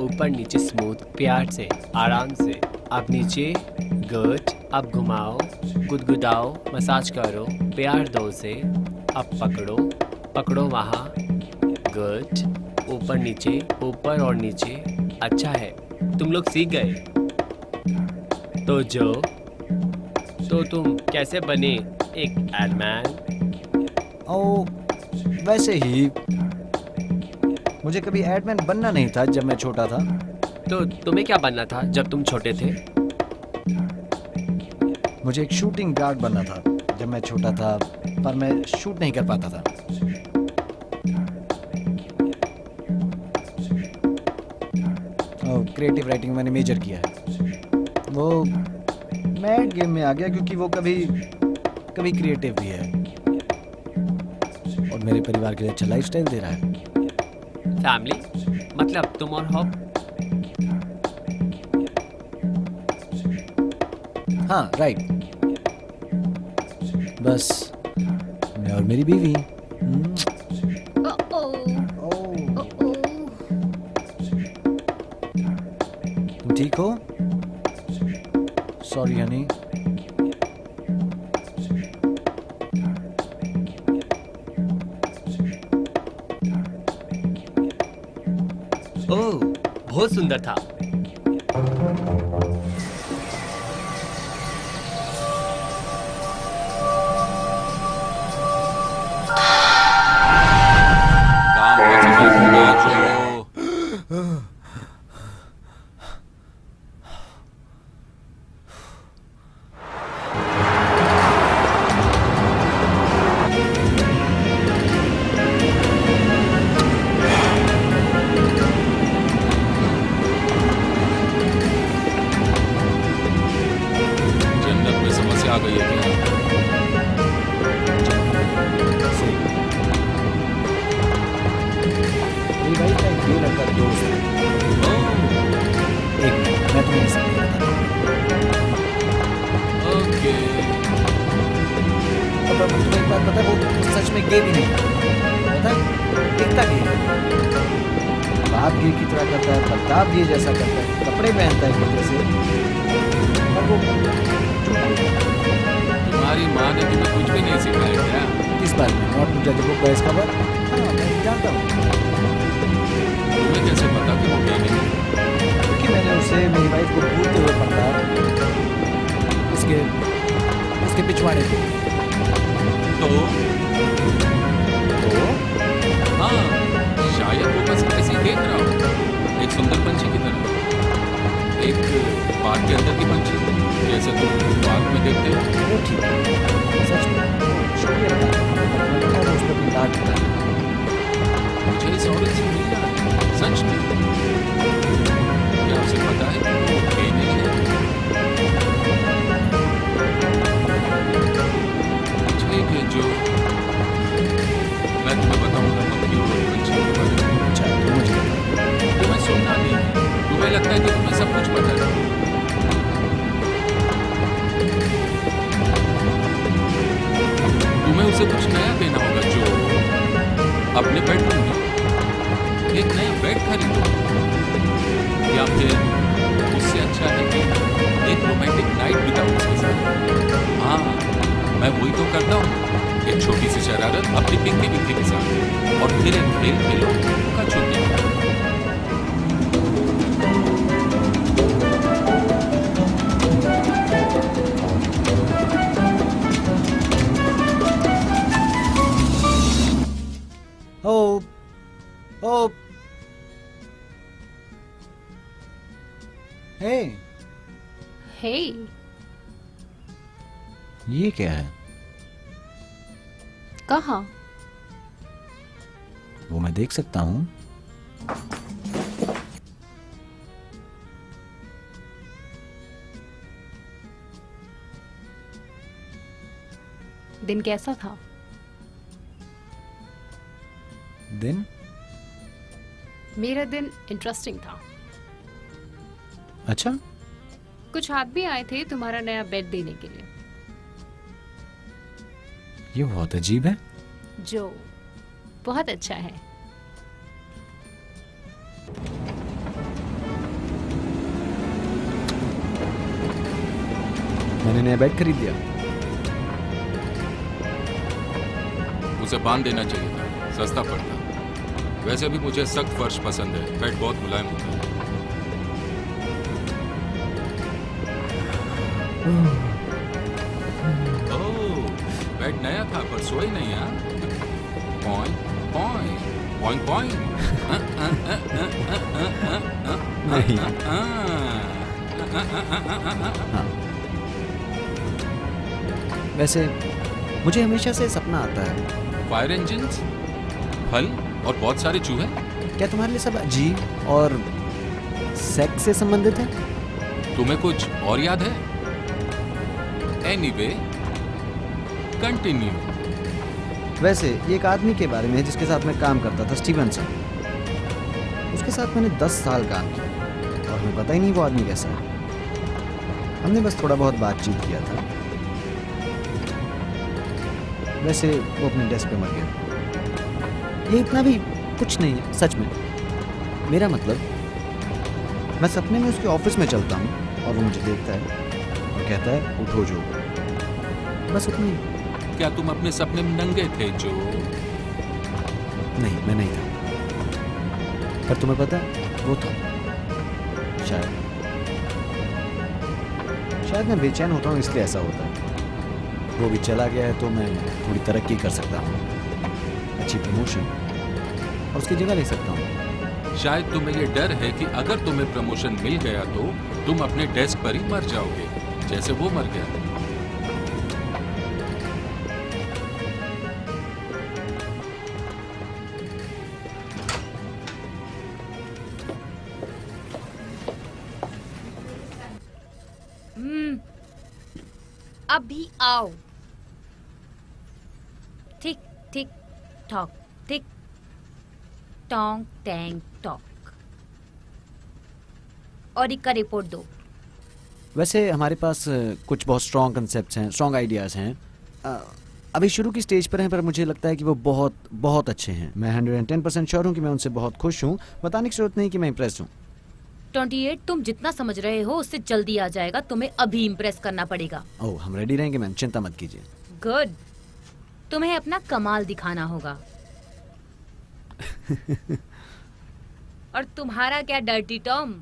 ऊपर नीचे स्मूथ, प्यार से, आराम से। अब नीचे, गुड। अब घुमाओ, गुदगुदाओ, मसाज करो, प्यार दो से। अब पकड़ो वहाँ, गुड। ऊपर नीचे, ऊपर और नीचे। अच्छा है, तुम लोग सीख गए। तो जो, तो तुम कैसे बने एक एडमैन? ओ, वैसे ही मुझे कभी एडमैन बनना नहीं था जब मैं छोटा था। तो तुम्हें क्या बनना था जब तुम छोटे थे? मुझे एक शूटिंग गार्ड बनना था जब मैं छोटा था, पर मैं शूट नहीं कर पाता था। क्रिएटिव राइटिंग मैंने मेजर किया है। वो मैड गेम में आ गया क्योंकि वो कभी क्रिएटिव भी है और मेरे परिवार के लिए अच्छा लाइफस्टाइल दे रहा है। फैमिली मतलब तुम और हॉब? हाँ राइट, बस मैं और मेरी बीवी। तुम ठीक हो? सॉरी हनी। ओह बहुत सुंदर था। काम कैसे होगा जो? जन्नत में समस्या आ गई है क्या? मेरी भाई का एक ये लड़का दोस्त है। एक मिनट, मैं तुम्हें सब बताता हूँ। ओके। और तुम्हें एक बात पता है, वो सच में गे भी नहीं है, पता है, दिखता गे है। बात गे की तरह करता है, बर्ताव गे जैसा करता है, कपड़े पहनता है गे जैसे, और वो तुम्हारी माँ ने तुम्हें कुछ भी नहीं सिखाया क्या? किस बारे में? नॉट टू जज बुक बाय इट्स कवर। हाँ मैं जानता हूँ, तुम्हें कैसे पता कि वो गए नहीं? क्योंकि मैंने उसे मेरी वाइफ को भूलते हुए पकड़ा उसके पिछवाड़े पे। तो हाँ, शायद वो बस ऐसे ही देख रहा हो, एक सुंदर पंछी की तरह, एक बाग के अंदर की पंछी, जैसे तुम बाग में देखते हो। वो ठीक है, सच में शुक्रिया बता, और उस पर भी डांट देता है। मुझे इस औरत से मिलना है, सच में। क्या उसे पता है कि वो गई नहीं है? ठीक है जो, मैं तुम्हें बताऊंगा मक्खियों और पंछियों के बारे में। अच्छा तो मुझे बताओ। तुम्हें सुनना नहीं है, तुम्हें लगता है कि तुम्हें सब कुछ पता है। तुम्हें उसे कुछ नया देना होगा जो। अपने बेडरूम में एक नया बेड खरीदो, या फिर उससे अच्छा है कि एक रोमांटिक नाइट बिताओ उसके साथ। हाँ, मैं वही तो करता हूँ, एक छोटी सी शरारत अपनी पिंकी पिंकी के साथ, और फिर एक खेल खेलो का छुट्टी का। ओ ओ हे, हे, ये क्या है? कहाँ? वो मैं देख सकता हूँ? दिन कैसा था? दिन? मेरा दिन इंटरेस्टिंग था। अच्छा, कुछ आदमी आए थे तुम्हारा नया बेड देने के लिए, ये बहुत अजीब है। जो बहुत अच्छा है। मैंने नया बेड खरीद लिया। उसे बांध देना चाहिए था, सस्ता पड़ता। वैसे भी मुझे सख्त फर्श पसंद है, बेड बहुत मुलायम होता है। ओह, बेड नया था पर सोए नहीं। हाँ, पॉइंट पॉइंट पॉइंट पॉइंट। नहीं। वैसे मुझे हमेशा से सपना आता है। फायर इंजिन्स, फल और बहुत सारे चूहे। क्या तुम्हारे लिए सब अजीब और सेक्स से संबंधित है? तुम्हें कुछ और याद है? Anyway, continue. वैसे ये एक आदमी के बारे में है जिसके साथ मैं काम करता था, स्टीवनसन। उसके साथ मैंने 10 साल काम किया और हमें पता ही नहीं वो आदमी कैसा है। हमने बस थोड़ा बहुत बातचीत किया था। वैसे वो अपने डेस्क पे मर गया। ये इतना भी कुछ नहीं है सच में। मेरा मतलब, मैं सपने में उसके ऑफिस में चलता हूँ और वो मुझे देखता है और कहता है उठो जो। बस उतना ही। क्या तुम अपने सपने में नंगे थे जो? नहीं, मैं नहीं था। पर तुम्हें पता है वो था। शायद मैं बेचैन होता हूँ इसलिए ऐसा होता है। वो भी चला गया है तो मैं थोड़ी तरक्की कर सकता हूँ, अच्छी प्रमोशन, और उसकी जगह ले सकता हूँ। शायद तुम्हें ये डर है कि अगर तुम्हें प्रमोशन मिल गया तो तुम अपने डेस्क पर ही मर जाओगे, जैसे वो मर गया। अभी आओ। टिक टिक टॉक, टिक टोंग टैंग टॉक। और इक्का रिपोर्ट दो। वैसे हमारे पास कुछ बहुत स्ट्रॉन्ग कंसेप्ट्स हैं, स्ट्रॉन्ग आइडियाज़ हैं। अभी शुरू की स्टेज पर हैं, पर मुझे लगता है कि वो बहुत बहुत अच्छे हैं। मैं 110% श्योर हूँ कि मैं उनसे बहुत खुश हूँ। बताने की जरूरत नहीं कि मैं इम्प्रेस हूँ। 28 तुम जितना समझ रहे हो उससे जल्दी आ जाएगा। तुम्हें अभी इम्प्रेस करना पड़ेगा। ओह, हम रेडी रहेंगे मैम, चिंता मत कीजिए। गुड। तुम्हें अपना कमाल दिखाना होगा। और तुम्हारा क्या डर्टी टॉम?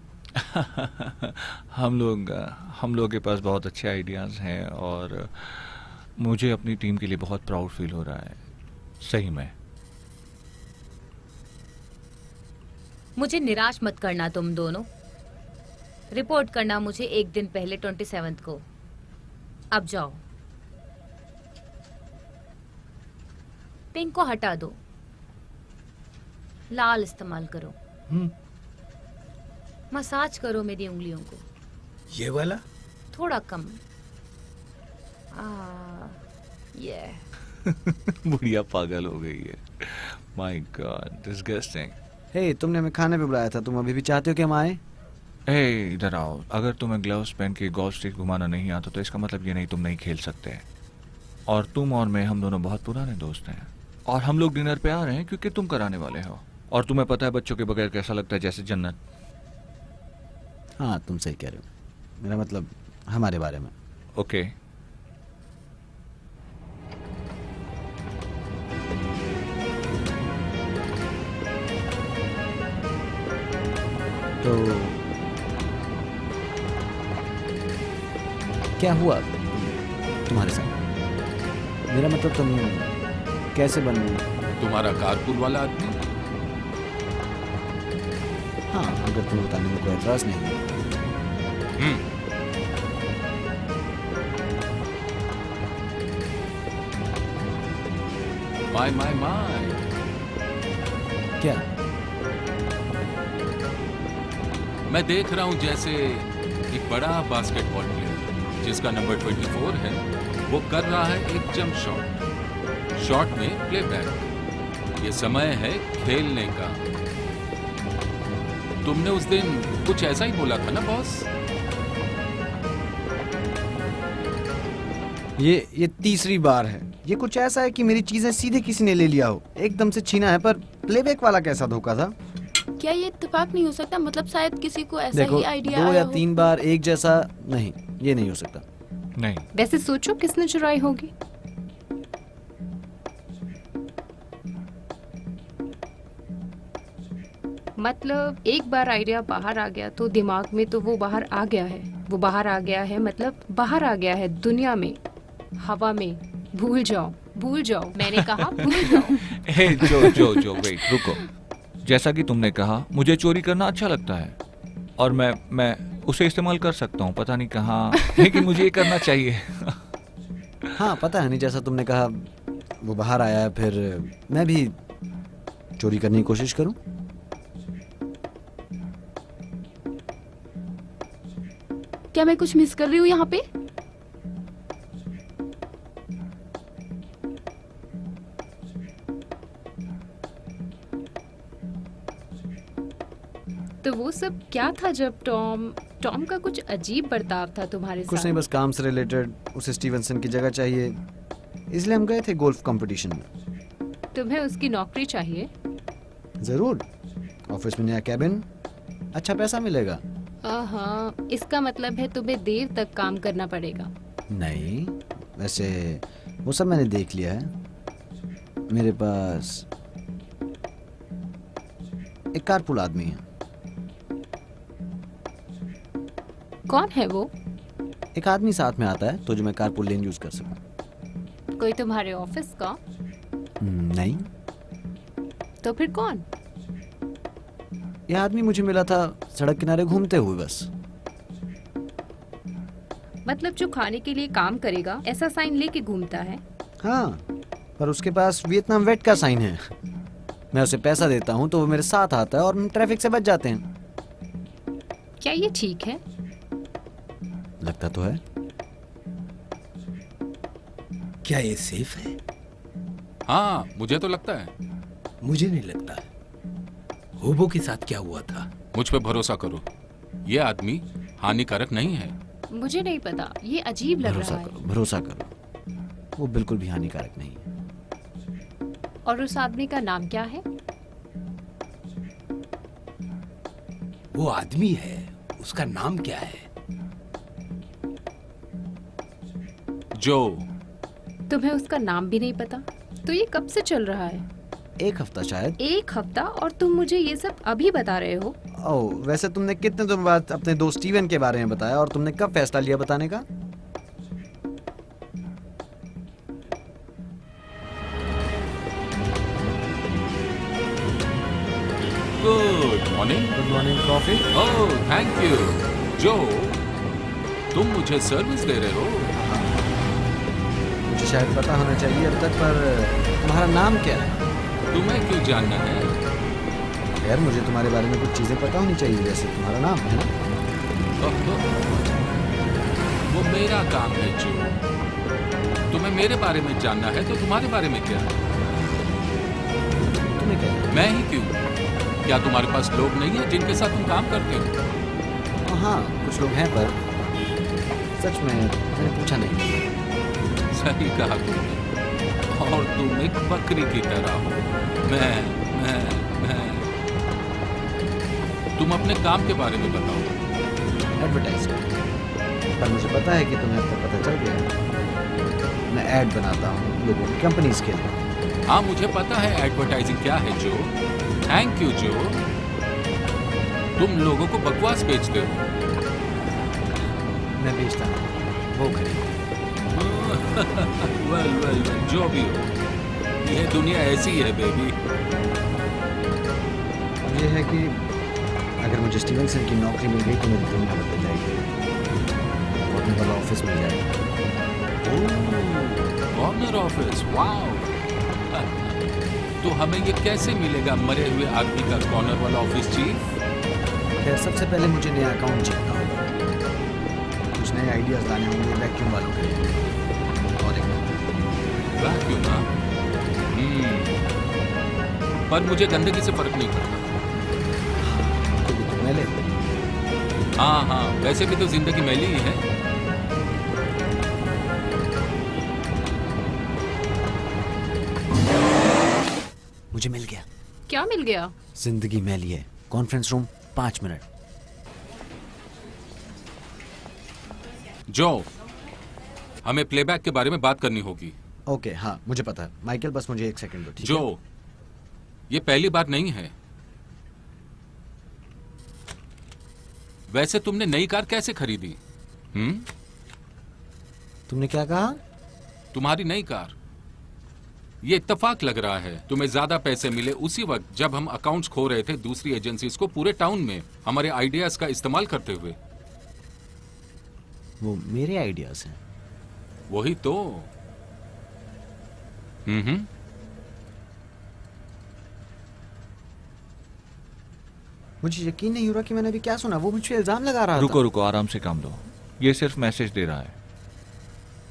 हम लोग के पास बहुत अच्छे आइडियाज़ हैं और मुझे अपनी टीम के लिए बहुत प्राउड फील हो रहा है, सही में। मुझे निराश मत करना तुम दोनों। रिपोर्ट करना मुझे एक दिन पहले 27 को। अब जाओ। पिंक को हटा दो, लाल इस्तेमाल करो। मसाज करो मेरी उंगलियों को। ये वाला? थोड़ा कम। ये बुढ़िया पागल हो गई है। My God, disgusting. हे, तुमने हमें खाने पे बुलाया था, तुम अभी भी चाहते हो कि हम आए? ए, इधर आओ। अगर तुम्हें ग्लव्स पहन के गोल्फ स्टिक घुमाना नहीं आता तो इसका मतलब ये नहीं तुम नहीं खेल सकते। और तुम और मैं, हम दोनों बहुत पुराने दोस्त हैं। और हम लोग डिनर पे आ रहे हैं क्योंकि तुम कराने वाले हो, और तुम्हें पता है बच्चों के बगैर कैसा लगता है, जैसे जन्नत। हाँ तुम सही कह रहे हो, मेरा मतलब हमारे बारे में। ओके। तो क्या हुआ तुम्हारे साथ? मेरा मतलब तुम कैसे बन? तुम्हारा कारपूल वाला आदमी? हाँ, अगर तुम बताने में कोई एतराज नहीं है। माय माय माय, क्या? मैं देख रहा हूं जैसे एक बड़ा बास्केटबॉल प्लेयर जिसका नंबर 24 है, वो कर रहा है एक जंप शॉट में प्लेबैक। ये समय है खेलने का। तुमने उस दिन कुछ ऐसा ही बोला था ना बॉस? ये तीसरी बार है। ये कुछ ऐसा है कि मेरी चीजें सीधे किसी ने ले लिया हो, एकदम से छीना है। पर प्लेबैक वाला कैसा धोखा था? क्या ये इत्तेफाक नहीं हो सकता? मतलब शायद किसी को ऐसा देखो, ही आइडिया 2 आया या हो। 3 बार एक जैसा नहीं, ये नहीं हो सकता। नहीं। वैसे सोचो किसने चुराई होगी? मतलब एक बार आइडिया बाहर आ गया तो दिमाग में तो वो बाहर आ गया है। वो बाहर आ गया है मतलब बाहर आ गया है, दुनिया में, हवा में। भूल जाओ, भूल जाओ, मैंने कहा भूल जाओ। हे जो वेट, रुको। जैसा कि तुमने कहा, मुझे चोरी करना अच्छा लगता है और मैं उसे इस्तेमाल कर सकता हूँ, पता नहीं कहाँ, लेकिन मुझे ये करना चाहिए। हाँ पता है नहीं, जैसा तुमने कहा वो बाहर आया है, फिर मैं भी चोरी करने की कोशिश करूं। क्या मैं कुछ मिस कर रही हूँ यहाँ पे? तो वो सब क्या था जब टॉम का कुछ अजीब बर्ताव था तुम्हारे कुछ साथ? नहीं, बस काम से रिलेटेड। उसे स्टीवनसन की जगह चाहिए, इसलिए हम गए थे गोल्फ कंपटीशन में। तुम्हें उसकी नौकरी चाहिए? जरूर, ऑफिस में नया कैबिन, अच्छा पैसा मिलेगा। हाँ, इसका मतलब है तुम्हें देर तक काम करना पड़ेगा। नहीं, वैसे वो सब मैंने देख लिया है। मेरे पास एक कारपूल आदमी है। कौन है वो? एक आदमी साथ में आता है तो जो मैं कारपूल लेन यूज कर सकूं। कोई तुम्हारे ऑफिस का? नहीं। तो फिर कौन? यह आदमी मुझे मिला था सड़क किनारे घूमते हुए बस। मतलब जो खाने के लिए काम करेगा ऐसा साइन लेके घूमता है? हाँ, पर उसके पास वियतनाम वेट का साइन है। मैं उसे पैसा देता हूँ तो वो मेरे साथ आता है और हम ट्रैफिक से बच जाते हैं। क्या ये ठीक है? लगता तो है। क्या ये सेफ है? हाँ, मुझे तो लगता है। मुझे नहीं लगता। होबो के साथ क्या हुआ था? मुझ पे भरोसा करो, ये आदमी हानिकारक नहीं है। मुझे नहीं पता, ये अजीब लग भरोसा रहा है। करो, भरोसा करो, वो बिल्कुल भी हानिकारक नहीं है। और उस आदमी का नाम क्या है? वो आदमी है, उसका नाम क्या है? जो। तुम्हें उसका नाम भी नहीं पता? तो ये कब से चल रहा है? 1 हफ्ता शायद। 1 हफ्ता? और तुम मुझे ये सब अभी बता रहे हो? ओह, वैसे तुमने कितने दिन बाद अपने दोस्त स्टीवन के बारे में बताया और तुमने कब फैसला लिया बताने का? Good morning. Good morning. Coffee? Oh thank you. जो, तुम मुझे सर्विस दे रहे हो? मुझे शायद पता होना चाहिए अब तक, पर तुम्हारा नाम क्या है? तुम्हें क्यों जानना है? यार मुझे तुम्हारे बारे में कुछ चीजें पता होनी चाहिए, जैसे तुम्हारा नाम है ना? वो मेरा काम है जो। तुम्हें मेरे बारे में जानना है तो तुम्हारे बारे में क्या? तुम्हें क्या? मैं ही क्यों? क्या तुम्हारे पास लोग नहीं है जिनके साथ तुम काम करते हो? हाँ, कुछ लोग हैं, पर सच में मैंने पूछा नहीं। सही कहा तुमने। और तुम एक बकरी की तरह हो। मैं तुम अपने काम के बारे में बताओ। एडवर्टाइज पर मुझे पता है कि तुम्हें अब तक पता चल गया है। मैं ऐड बनाता हूँ लोगों की कंपनीज के लिए। हाँ, मुझे पता है एडवर्टाइजिंग क्या है जो। थैंक यू जो। तुम लोगों को बकवास बेचते हो। मैं बेचता हूँ, वो खरीदते। वेल जो भी हो, ये दुनिया ऐसी है बेबी। ये है कि अगर मुझे स्टीवनसन की नौकरी मिल गई तो मेरी दुनिया बदल जाएगी। अपने वाला ऑफिस मिल जाएगा। Corner office, wow. तो हमें ये कैसे मिलेगा मरे हुए आदमी का कॉर्नर वाला ऑफिस चीफ? खैर सबसे पहले मुझे नया अकाउंट चेकना होगा, कुछ नए आइडियाज लाने होंगे वैक्यूम वालों के लिए। और एक वैक्यूम, हाँ। पर मुझे गंदगी से फर्क नहीं पड़ता। तो मैले। हाँ, वैसे भी तो जिंदगी मैली ही है। मुझे मिल गया। क्या मिल गया? जिंदगी मैली है। Conference room 5 minute. जो हमें प्लेबैक के बारे में बात करनी होगी। ओके, हाँ मुझे पता है। माइकल बस मुझे 1 सेकंड दो, ठीक है? जो ये पहली बार नहीं है। वैसे तुमने नई कार कैसे खरीदी? तुमने क्या कहा? तुम्हारी नई कार। ये इत्तेफाक लग रहा है। तुम्हें ज्यादा पैसे मिले उसी वक्त जब हम अकाउंट्स खो रहे थे दूसरी एजेंसीज को पूरे टाउन में हमारे आइडियाज का इस्तेमाल करते हुए। वो मेरे आइडियाज हैं। वही तो। मुझे यकीन नहीं हो रहा कि मैंने अभी क्या सुना। वो मुझ पे इल्जाम लगा रहा था। रुको, आराम से काम लो। ये सिर्फ मैसेज दे रहा है।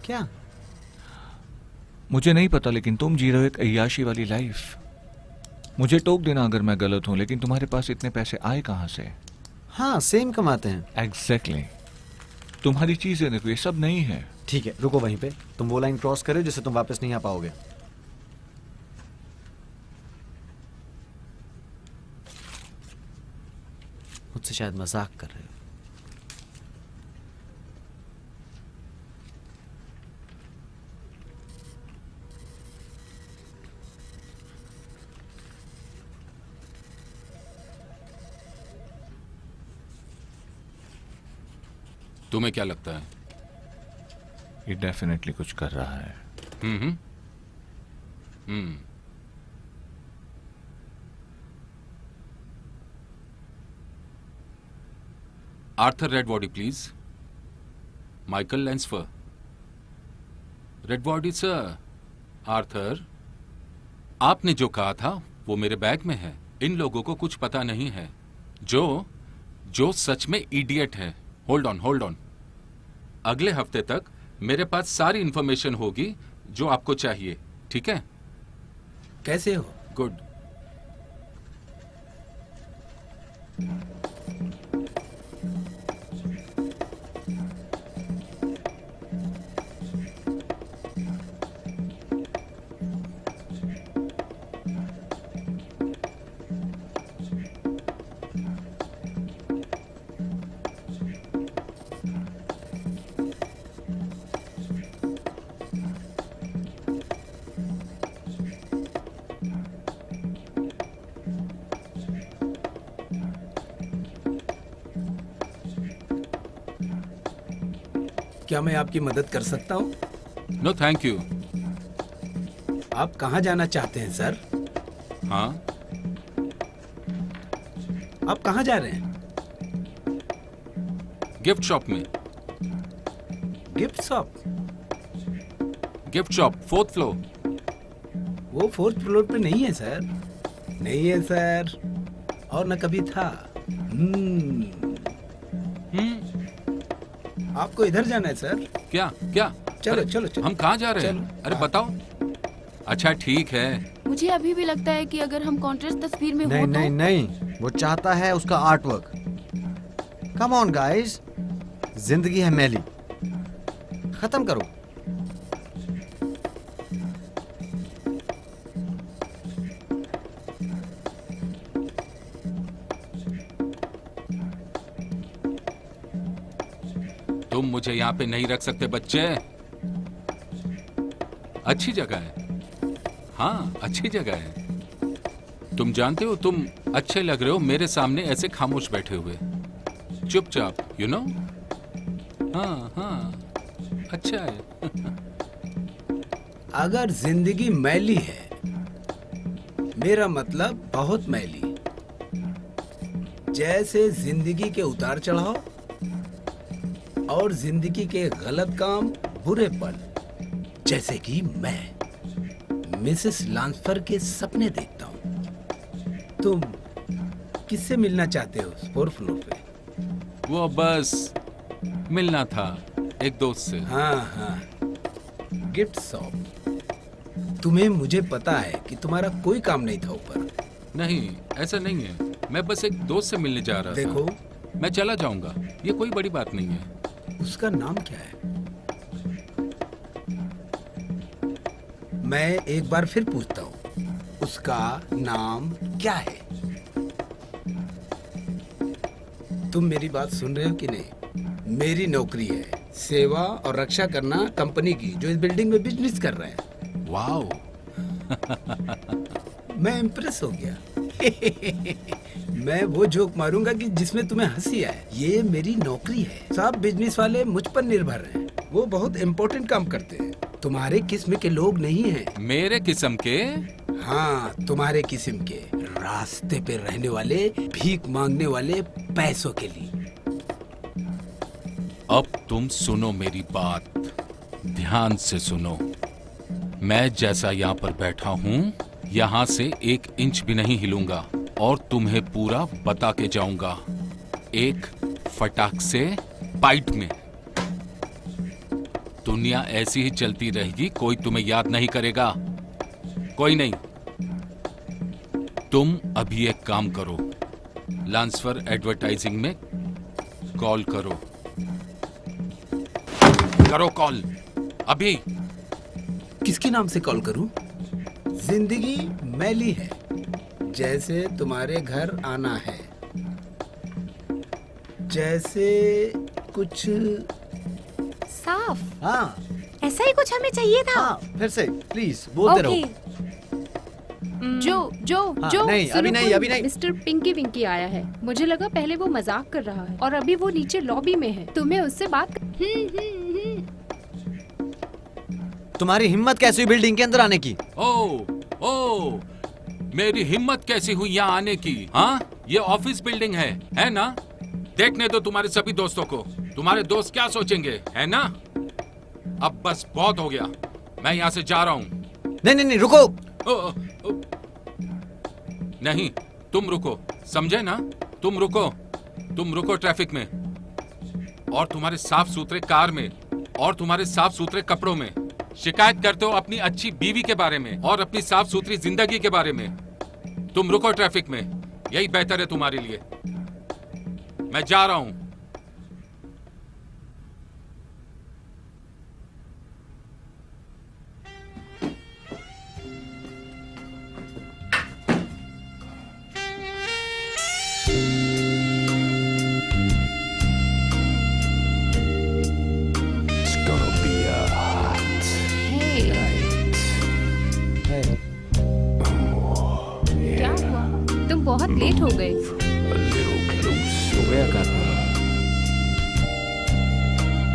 क्या? मुझे नहीं पता, लेकिन तुम जी रहे हो एक अय्याशी वाली लाइफ। मुझे टोक देना अगर मैं गलत हूं, लेकिन तुम्हारे पास इतने पैसे आए कहां से? हाँ, सेम कमाते हैं। एग्जैक्टली। तुम्हारी चीजें देखो, ये सब नहीं है। ठीक है, रुको वहीं पे। तुम वो लाइन क्रॉस करो जिससे तुम वापस नहीं आ पाओगे। मुझसे शायद मजाक कर रहे हो। तुम्हें क्या लगता है? ये डेफिनेटली कुछ कर रहा है। Arthur Redbody please. Michael Lensfer. Redbody sir. Arthur, आपने जो कहा था वो मेरे बैग में है। इन लोगों को कुछ पता नहीं है। जो सच में इडियट है। Hold on. अगले हफ्ते तक मेरे पास सारी इंफॉर्मेशन होगी जो आपको चाहिए, ठीक है? कैसे हो? गुड। क्या मैं आपकी मदद कर सकता हूँ? No thank you. आप कहाँ जाना चाहते हैं सर? हाँ, आप कहाँ जा रहे हैं? गिफ्ट शॉप में। Gift shop? Gift shop 4th floor. वो 4th फ्लोर पे नहीं है सर। नहीं है सर, और न कभी था। आपको इधर जाना है सर। क्या? चलो अरे, चलो। हम कहाँ जा रहे हैं? चलो। अरे बताओ। अच्छा ठीक है। मुझे अभी भी लगता है कि अगर हम कॉन्ट्रास्ट तस्वीर में हो नहीं, वो चाहता है उसका art work. Come on guys, जिंदगी है मैली, खत्म करो। तुम मुझे यहाँ पे नहीं रख सकते बच्चे। अच्छी जगह है, हाँ अच्छी जगह है। तुम जानते हो तुम अच्छे लग रहे हो मेरे सामने ऐसे खामोश बैठे हुए, चुपचाप, यू नो। हाँ हाँ अच्छा है। अगर जिंदगी मैली है, मेरा मतलब बहुत मैली, जैसे जिंदगी के उतार चढ़ाव और जिंदगी के गलत काम, बुरे पल, जैसे कि मैं मिसेस लांसफर के सपने देखता हूँ। तुम किससे मिलना चाहते हो 4th फ्लोर पे? वो बस मिलना था एक दोस्त से। हाँ हाँ, गिफ्ट शॉप। तुम्हें मुझे पता है कि तुम्हारा कोई काम नहीं था ऊपर। नहीं ऐसा नहीं है, मैं बस एक दोस्त से मिलने जा रहा देखो, था। मैं चला जाऊंगा, ये कोई बड़ी बात नहीं है। उसका नाम क्या है? मैं एक बार फिर पूछता हूँ, उसका नाम क्या है? तुम मेरी बात सुन रहे हो कि नहीं? मेरी नौकरी है सेवा और रक्षा करना कंपनी की, जो इस बिल्डिंग में बिजनेस कर रहे हैं। वाओ। मैं इम्प्रेस हो गया। मैं वो जोक मारूंगा कि जिसमें तुम्हें हंसी आए। ये मेरी नौकरी है। सब बिजनेस वाले मुझ पर निर्भर हैं। वो बहुत इम्पोर्टेंट काम करते हैं। तुम्हारे किस्म के लोग नहीं हैं। मेरे किस्म के? हाँ, तुम्हारे किस्म के, रास्ते पे रहने वाले, भीख मांगने वाले, पैसों के लिए। अब तुम सुनो मेरी बात, ध्यान से सुनो। मैं जैसा यहाँ पर बैठा हूँ, यहाँ से 1 इंच भी नहीं हिलूंगा और तुम्हें पूरा बता के जाऊंगा, एक फटाक से बाइट में। दुनिया ऐसी ही चलती रहेगी, कोई तुम्हें याद नहीं करेगा, कोई नहीं। तुम अभी एक काम करो, लांसफर एडवर्टाइजिंग में कॉल करो। करो कॉल अभी। किसके नाम से कॉल करूं? जिंदगी मैली है, जैसे तुम्हारे घर आना है, जैसे कुछ साफ। हाँ ऐसा ही कुछ हमें चाहिए था। हाँ, फिर से प्लीज बोलते रहो। जो नहीं, सुनो, अभी नहीं, कोई अभी नहीं। मिस्टर पिंकी विंकी आया है। मुझे लगा पहले वो मजाक कर रहा है और अभी वो नीचे लॉबी में है। तुम्हें उससे बात तुम्हारी हिम्मत कैसी हुई बिल्डिंग के अंदर आने की? ओ, मेरी हिम्मत कैसी हुई यहाँ आने की? हाँ, ये ऑफिस बिल्डिंग है ना? देखने दो तुम्हारे सभी दोस्तों को, तुम्हारे दोस्त क्या सोचेंगे, है ना? अब बस बहुत हो गया, मैं यहाँ से जा रहा हूँ। नहीं रुको। नहीं, तुम रुको, समझे ना? तुम रुको ट्रैफिक में, और तुम्हारे साफ सुथरे कार में, और तुम्हारे साफ सुथरे कपड़ों में। शिकायत करते हो अपनी अच्छी बीवी के बारे में और अपनी साफ सुथरी जिंदगी के बारे में। तुम रुको ट्रैफिक में, यही बेहतर है तुम्हारे लिए। मैं जा रहा हूं। It's gonna be a hot night. क्या हुआ? तुम बहुत लेट हो गए। A little closer. हो गया कारपूल।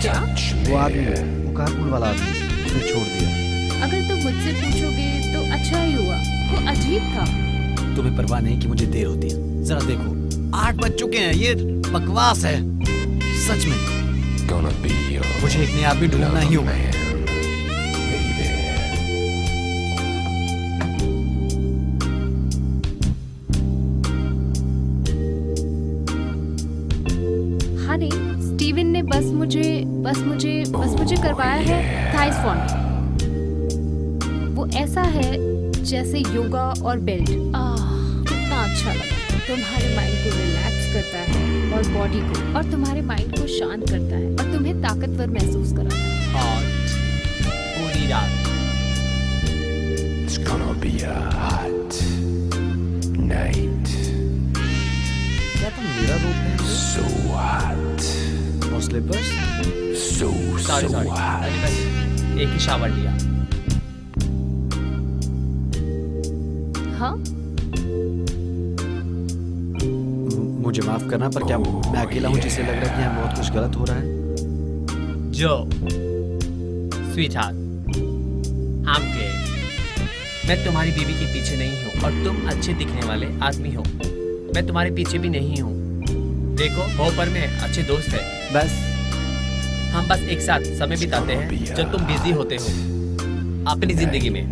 Touch वो me. आदमी, वो कारपूल वाला आदमी, उसने छोड़ दिया। अगर तुम मुझसे पूछोगे तो अच्छा ही हुआ, वो अजीब था। तुम्हें परवाह नहीं कि मुझे देर होती है। जरा देखो, 8 बज चुके हैं, ये बकवास है सच में। Gonna be your मुझे एक नया आदमी ढूंढना ही होगा। man, baby. हनी, स्टीवन ने बस मुझे करवाया है थाइस फॉर्म। वो ऐसा है जैसे योगा और बेल्ट। कितना अच्छा लगा। तुम्हारे माइंड को रिलैक्स करता है और बॉडी को, और तुम्हारे माइंड को शांत करता है और तुम्हें ताकतवर महसूस कराता है। पूरी रात। It's gonna be a hot night. क्या तुम मेरा रूप है? So hot. और स्लीपर्स? सॉरी मैंने बस एक ही शावर लिया। हाँ, मुझे माफ करना, पर क्या मैं अकेला हूँ जिससे लग रहा है कि यहाँ बहुत कुछ गलत हो रहा है? जो स्वीट हार्ट, मैं तुम्हारी बीवी के पीछे नहीं हूँ और तुम अच्छे दिखने वाले आदमी हो। मैं तुम्हारे पीछे भी नहीं हूँ। देखो होपर में अच्छे दोस्त है, बस हम बस एक साथ समय बिताते हैं जब तुम बिजी होते हो अपनी जिंदगी में।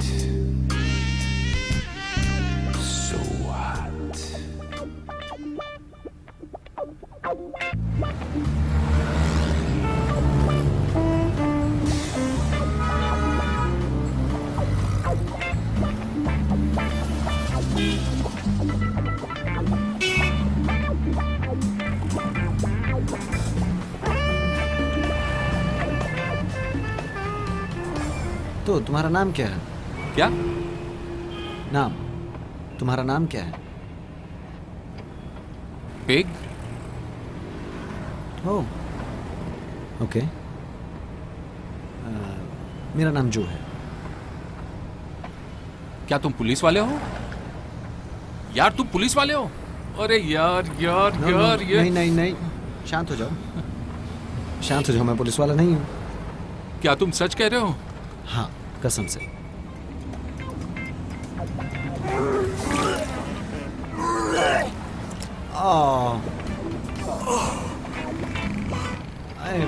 तो तुम्हारा नाम क्या है? क्या? नाम, तुम्हारा नाम क्या है? पिग? ओह, ओके। मेरा नाम जो है। क्या तुम पुलिस वाले हो? यार तुम पुलिस वाले हो? अरे यार यार No, यार no, ये नहीं नहीं नहीं, शांत हो जाओ, शांत हो जाओ। मैं पुलिस वाला नहीं हूँ। क्या तुम सच कह रहे हो? हाँ, कसम से। अरे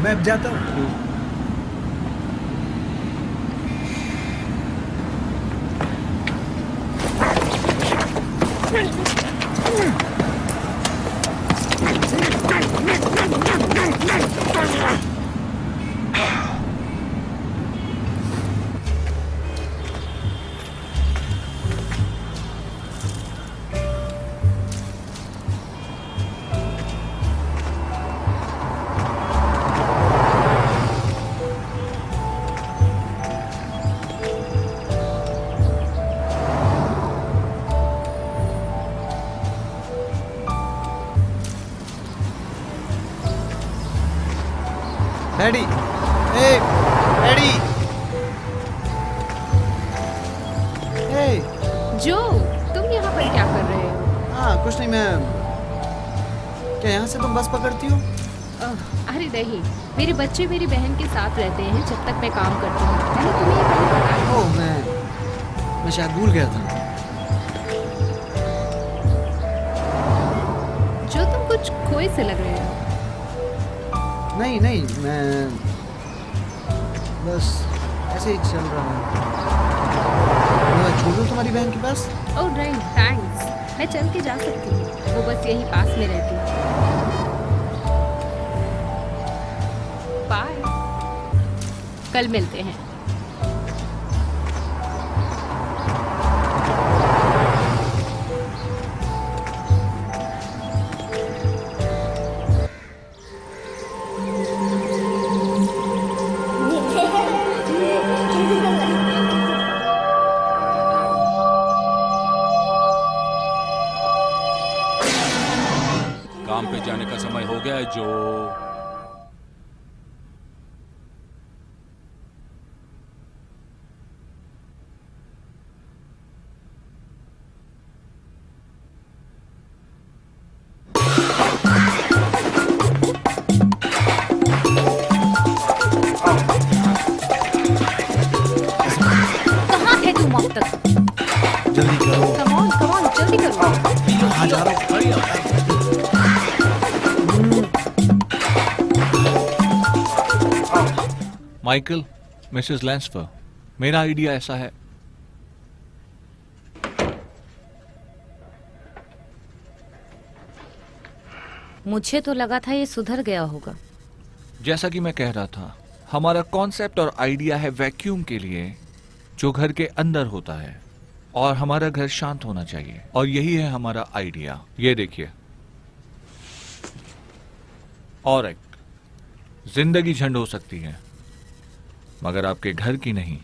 मैं अब जाता हूँ। डैडी, ए, डैडी, ए, जो तुम यहाँ पर क्या कर रहे हो? हाँ कुछ नहीं। मैं क्या यहाँ से तुम बस पकड़ती हो? अरे नहीं, मेरे बच्चे मेरी बहन के साथ रहते हैं जब तक मैं काम करती हूँ। मैंने तुम्हें ये पहले बताया। ओह, मैं शायद भूल गया था। जो तुम कुछ खोए से लग रहे हो। नहीं नहीं, मैं बस ऐसे ही चल रहा हूँ। मैं छोड़ दूँ तुम्हारी बहन के पास? Oh right, thanks. मैं चल के जा सकती हूँ, वो बस यहीं पास में रहती है। बाय, कल मिलते हैं। काम पे जाने का समय हो गया है जो। कहाँ थे तुम अब तक? जल्दी करो। कम ऑन जल्दी करो। कहाँ जा रहा हूँ? हरी up। माइकल, मिसेस लैंसफर, मेरा आइडिया ऐसा है। मुझे तो लगा था ये सुधर गया होगा। जैसा कि मैं कह रहा था, हमारा कॉन्सेप्ट और आइडिया है वैक्यूम के लिए जो घर के अंदर होता है, और हमारा घर शांत होना चाहिए, और यही है हमारा आइडिया। ये देखिए, और एक जिंदगी झंड हो सकती है मगर आपके घर की नहीं।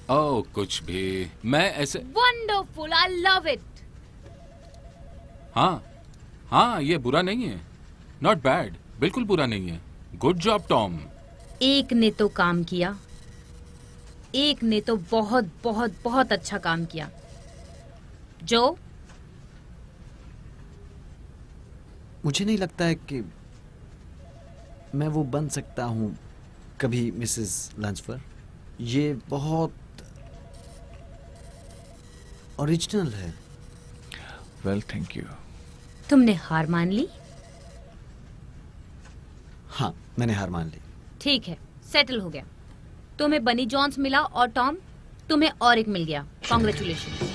ओह कुछ भी, मैं ऐसे वंडरफुल, आई लव इट। हाँ हाँ, ये बुरा नहीं है, नॉट बैड, बिल्कुल बुरा नहीं है। Good job Tom. एक ने तो काम किया, एक ने तो बहुत बहुत बहुत अच्छा काम किया। जो मुझे नहीं लगता है कि मैं वो बन सकता हूँ कभी मिसेस लांसफर। ये बहुत ओरिजिनल है। Well thank you. तुमने हार मान ली? हाँ, मैंने हार मान ली। ठीक है, सेटल हो गया। तुम्हें बनी जॉन्स मिला और टॉम, तुम्हें और एक मिल गया। कॉन्ग्रेचुलेशन।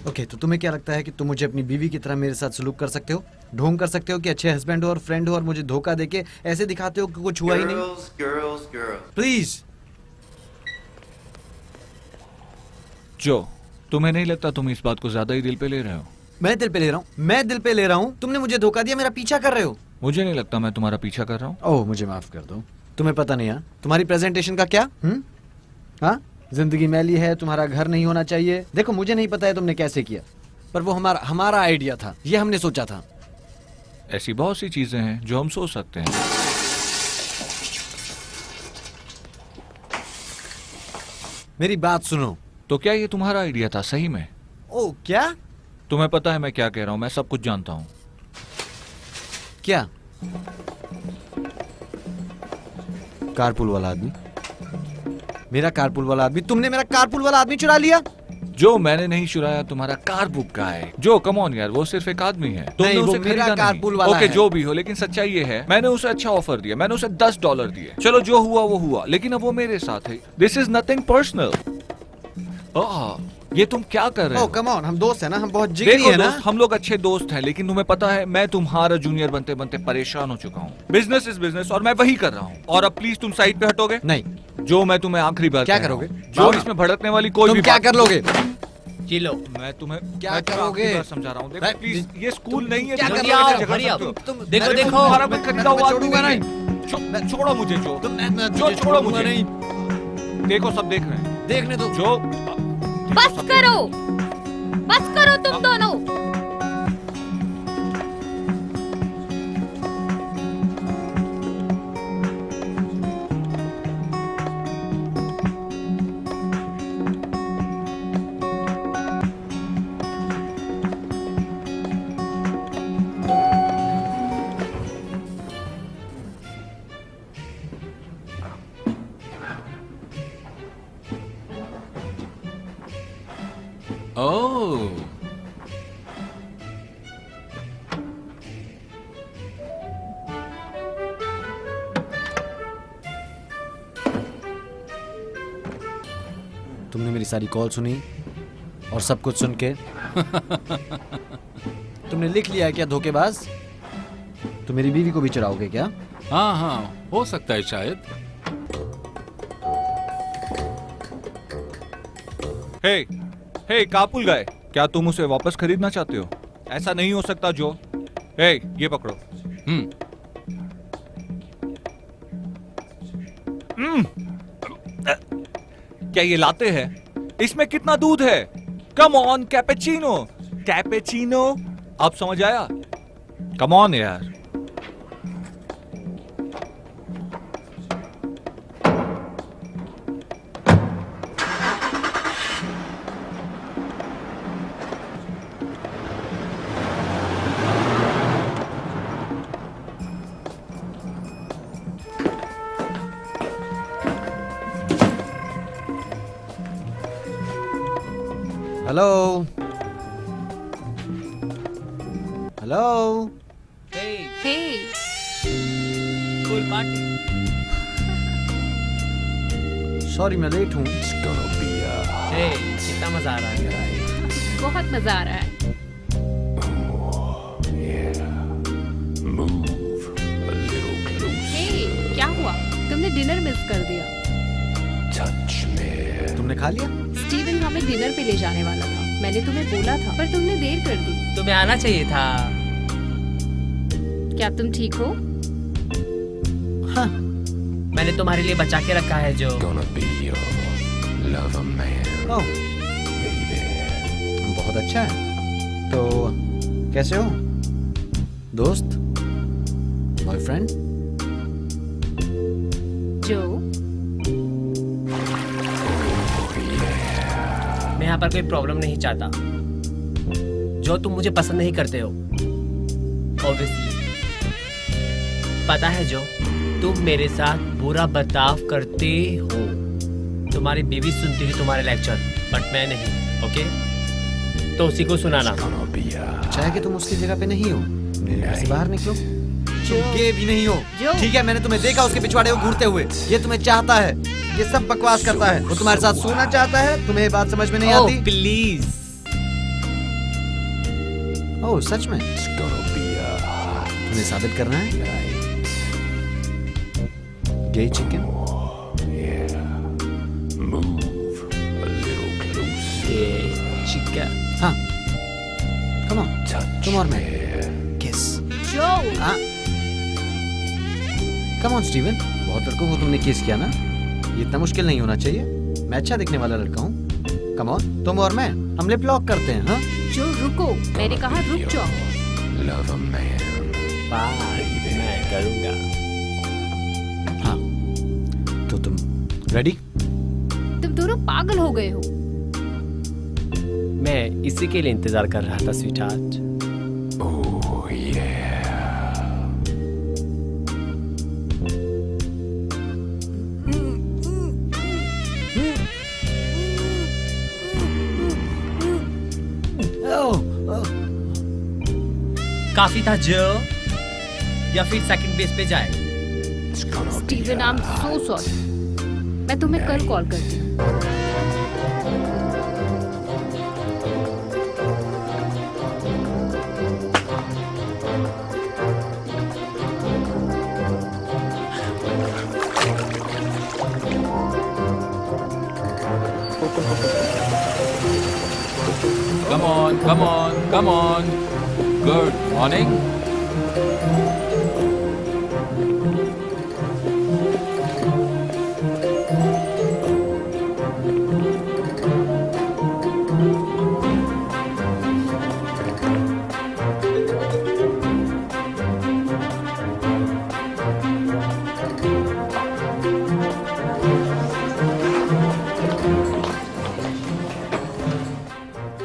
ओके, तो तुम्हें क्या लगता है कि तुम मुझे अपनी बीवी की तरह मेरे साथ सलूक कर सकते हो? ढोंग कर सकते हो कि अच्छे हस्बैंड हो और फ्रेंड हो और मुझे धोखा देके ऐसे दिखाते हो कि कुछ हुआ ही नहीं? प्लीज। जो, तुम्हें नहीं लगता तुम इस बात को ज्यादा ही दिल पे ले रहे हो? मैं दिल पे ले रहा हूँ, मैं दिल पे ले रहा हूँ। तुमने मुझे धोखा दिया, मेरा पीछा कर रहे हो। मुझे नहीं लगता मैं तुम्हारा पीछा कर रहा हूँ। ओह, मुझे माफ कर दो। तुम्हें पता नहीं है तुम्हारी प्रेजेंटेशन का क्या? हाँ, जिंदगी मैली है, तुम्हारा घर नहीं होना चाहिए। देखो, मुझे नहीं पता है तुमने कैसे किया, पर वो हमारा आइडिया था, ये हमने सोचा था। ऐसी बहुत सी चीजें हैं जो हम सोच सकते हैं। मेरी बात सुनो। तो क्या ये तुम्हारा आइडिया था सही में? ओह, क्या? तुम्हें पता है मैं क्या कह रहा हूँ, मैं सब कुछ जानता हूँ। क्या? कारपूल वाला आदमी, मेरा कारपूल वाला आदमी, तुमने मेरा कारपूल वाला आदमी चुरा लिया? जो मैंने नहीं चुराया, तुम्हारा कार बुक का है। जो कम ऑन यार, वो सिर्फ एक आदमी है। तुमने नहीं, वो उसे मेरा खरीदा कारपूल नहीं। वाला ओके, है। जो भी हो, लेकिन सच्चाई ये है मैंने उसे अच्छा ऑफर दिया, मैंने उसे $10 दिए। चलो, जो हुआ वो हुआ, लेकिन अब वो मेरे साथ है। This is nothing personal. ये तुम क्या कर रहे हो? ओह कम ऑन, हम दोस्त हैं ना, हम बहुत जिगरी देखो हैं ना। दोस्त, हम लोग अच्छे दोस्त हैं, लेकिन तुम्हें पता है मैं तुम्हारा जूनियर बनते बनते परेशान हो चुका हूँ। बिजनेस इज बिजनेस और मैं वही कर रहा हूँ। और अब प्लीज तुम साइड पे हटोगे? नहीं। जो मैं तुम्हें आखिरी बार क्या कह रहा हूं, करोगे? जो इसमें भड़कने वाली कोई तुम भी क्या बात कर लोगे? जी लो। मैं तुम्हें क्या मैं तुम्हें करोगे? आखिरी बार समझा रहा हूँ। देखो मैं- प्लीज, ये स्कूल नहीं है क्या जहाँ कर तुम लोगे? ऐसे झगड़ हरी सकते हो। तुम- देखो, मैं- देखो, तुम्हारा कोई मैं- खरीदा मैं हुआ आदमी छोड़ूंगा नहीं नहीं। है। छोड़ो मुझे जो। तुझे छोड़ो छोड़ूंगा मुझे। नहीं। देखो सब देख रहे हैं। देखने दो। जो बस करो, बस करो तुम दोनों। ओह, तुमने मेरी सारी कॉल सुनी और सब कुछ सुन के तुमने लिख लिया है क्या धोखेबाज? तो मेरी बीवी को भी चुराओगे क्या? हाँ हाँ, हो सकता है शायद। हे हे कापुल गाय, क्या तुम उसे वापस खरीदना चाहते हो? ऐसा नहीं हो सकता जो। हे, ये पकड़ो। क्या ये लाते हैं? इसमें कितना दूध है? Come on, cappuccino. कैपेचिनो, अब समझ आया? कम ऑन यार। Hello, hello. Hey, Hey, cool party. Sorry मैं लेट हूँ। Hey, कितना मजा आ रहा है। बहुत मजा आ रहा है। Hey, क्या हुआ? तुमने डिनर मिस कर दिया। तुमने खा लिया? स्टीवन हमें डिनर पे ले जाने वाला था। मैंने तुम्हें बोला था, पर तुमने देर कर दी। तुम्हें आना चाहिए था। क्या तुम ठीक हो? हाँ। मैंने तुम्हारे लिए बचा के रखा है जो। ओह, बहुत अच्छा है। तो कैसे हो? दोस्त? बॉयफ्रेंड? जो मैं यहाँ पर कोई प्रॉब्लम नहीं चाहता। जो तुम मुझे पसंद नहीं करते हो, ऑब्वियसली। पता है जो, तुम मेरे साथ बुरा बर्ताव करते हो। तुम्हारी बीवी सुनती है तुम्हारे लेक्चर, बट मैं नहीं। ओके? तो उसी को सुनाना। अच्छा है कि तुम उसकी जगह पे नहीं हो। मेरे घर से बाहर निकलो। तुम गे भी नहीं हो। जो ठीक है, मैंने तुम्हें देखा उसके पिछवाड़े को घूरते हुए। ये तुम्हें चाहता है। ये सब बकवास करता है। वो तुम्हारे साथ सोना चाहता है। तुम्हें ये बात समझ में नहीं आती? प्लीज। ओह, सच में? तुम्हें साबित करना है? गे चिकन? चिकन। हाँ। कम ऑन, तुम और मैं। किस। जो हाँ। कम ऑन स्टीवन, बहुत लड़कों को तुमने किस किया ना? ये इतना मुश्किल नहीं होना चाहिए। मैं अच्छा दिखने वाला लड़का हूँ। कम ऑन, तुम और मैं, हम लिप लॉक करते हैं। हाँ? जो रुको, मैंने कहा रुक जाओ। मैं करूँगा। हाँ। तो तुम रेडी? तुम दोनों पागल हो गए हो। मैं इसी के लिए इंतजार कर रहा था, स्वीटहार्ट। काफी था जो, या फिर सेकंड बेस पे जाए? Steven, I am so sorry. मैं तुम्हें कल कॉल करती हूँ। Come on, come on, come on. Good morning.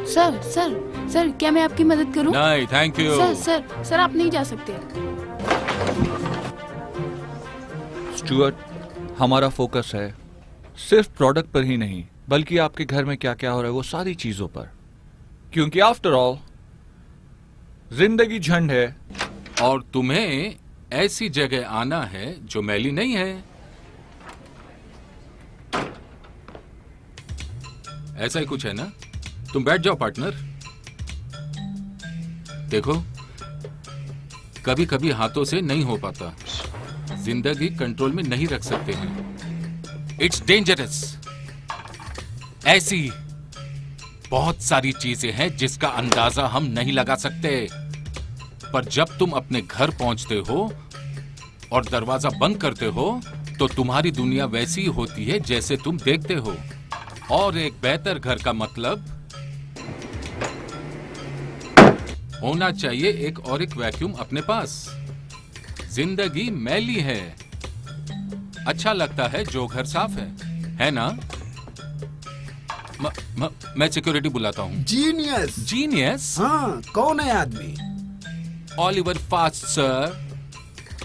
Sir sir sir, क्या मैं आपकी मदद करूं? नहीं, thank you. Sir sir sir, आप नहीं जा सकते। स्टुअर्ट, हमारा फोकस है सिर्फ प्रोडक्ट पर ही नहीं, बल्कि आपके घर में क्या क्या हो रहा है वो सारी चीजों पर। क्योंकि आफ्टर ऑल जिंदगी झंड है। और तुम्हें ऐसी जगह आना है जो मैली नहीं है। ऐसा ही कुछ है ना? तुम बैठ जाओ पार्टनर। देखो, कभी कभी हाथों से नहीं हो पाता। जिंदगी कंट्रोल में नहीं रख सकते हैं। It's dangerous. ऐसी बहुत सारी चीजें हैं जिसका अंदाजा हम नहीं लगा सकते। पर जब तुम अपने घर पहुंचते हो और दरवाजा बंद करते हो तो तुम्हारी दुनिया वैसी ही होती है जैसे तुम देखते हो। और एक बेहतर घर का मतलब होना चाहिए एक वैक्यूम अपने पास। जिंदगी मैली है। अच्छा लगता है जो घर साफ है ना? मैं सिक्योरिटी बुलाता हूँ। जीनियस। जीनियस? हाँ, कौन है आदमी? Oliver fast sir.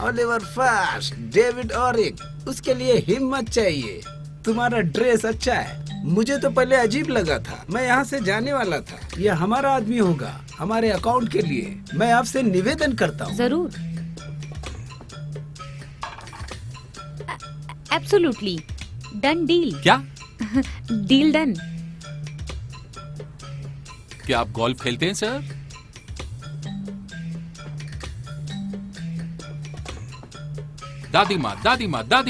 Oliver fast, David Auric. उसके लिए हिम्मत चाहिए। तुम्हारा ड्रेस अच्छा है। मुझे तो पहले अजीब लगा था, मैं यहाँ से जाने वाला था। ये हमारा आदमी होगा, हमारे अकाउंट के लिए। मैं आपसे निवेदन करता हूँ। जरूर, एब्सोल्युटली, डन डील। क्या डील डन। क्या आप गोल्फ खेलते हैं सर? दादी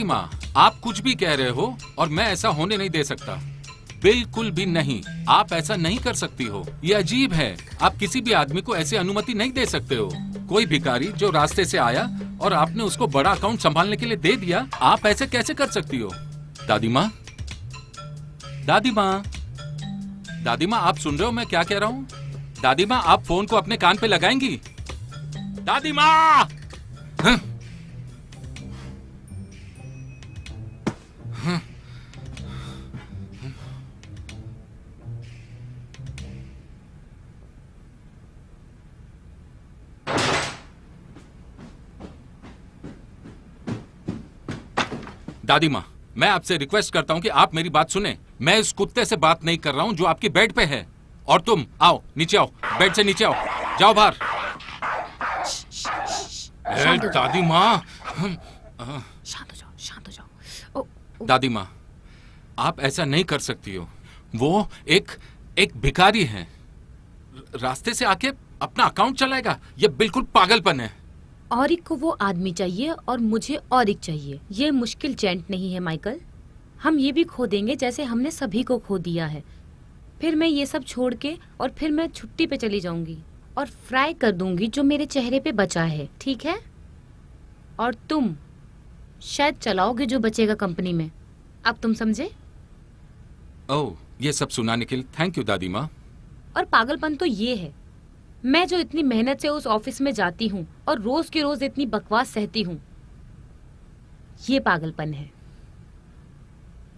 माँ, आप कुछ भी कह रहे हो और मैं ऐसा होने नहीं दे सकता। बिल्कुल भी नहीं, आप ऐसा नहीं कर सकती हो। ये अजीब है, आप किसी भी आदमी को ऐसे अनुमति नहीं दे सकते हो। कोई भिखारी जो रास्ते से आया और आपने उसको बड़ा अकाउंट संभालने के लिए दे दिया, आप ऐसे कैसे कर सकती हो? दादी माँ, आप सुन रहे हो मैं क्या कह रहा हूँ? दादी माँ, आप फोन को अपने कान पे लगाएंगी? दादी माँ! हाँ? दादी माँ, मैं आपसे रिक्वेस्ट करता हूँ कि आप मेरी बात सुने। मैं इस कुत्ते से बात नहीं कर रहा हूँ जो आपकी बेड पे है। और तुम आओ, नीचे आओ, बेड से नीचे आओ, जाओ बाहर। दादी माँ, शांत हो जाओ। दादी माँ, आप ऐसा नहीं कर सकती हो। वो एक भिखारी है, रास्ते से आके अपना अकाउंट चलाएगा। ये बिल्कुल पागलपन है। औरिक को वो आदमी चाहिए और मुझे औरिक चाहिए। ये मुश्किल जेंट नहीं है माइकल। हम ये भी खो देंगे जैसे हमने सभी को खो दिया है। फिर मैं ये सब छोड़ के और फिर मैं छुट्टी पे चली जाऊंगी और फ्राई कर दूंगी जो मेरे चेहरे पे बचा है, ठीक है? और तुम शायद चलाओगे जो बचेगा कंपनी में। अब तुम समझे? ओह, ये सब सुनाने के लिए थैंक यू दादी माँ। और पागलपन तो ये है, मैं जो इतनी मेहनत से उस ऑफिस में जाती हूँ और रोज के रोज इतनी बकवास सहती हूँ, ये पागलपन है।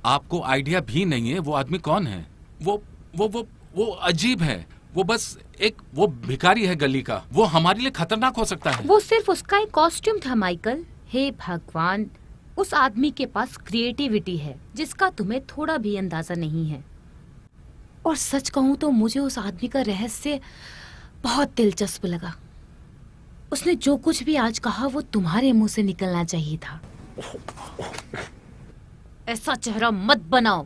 आपको आइडिया भी नहीं है वो आदमी कौन है। वो अजीब है। वो बस वो भिखारी है गली का। वो हमारे लिए खतरनाक हो सकता है। वो सिर्फ उसका एक कॉस्ट्यूम था माइकल। हे भगवान, उस आदमी के पास क्रिएटिविटी है जिसका तुम्हें थोड़ा भी अंदाजा नहीं है। और सच कहूँ तो मुझे उस आदमी का रहस्य बहुत दिलचस्प लगा। उसने जो कुछ भी आज कहा वो तुम्हारे मुंह से निकलना चाहिए था। ऐसा चेहरा मत बनाओ।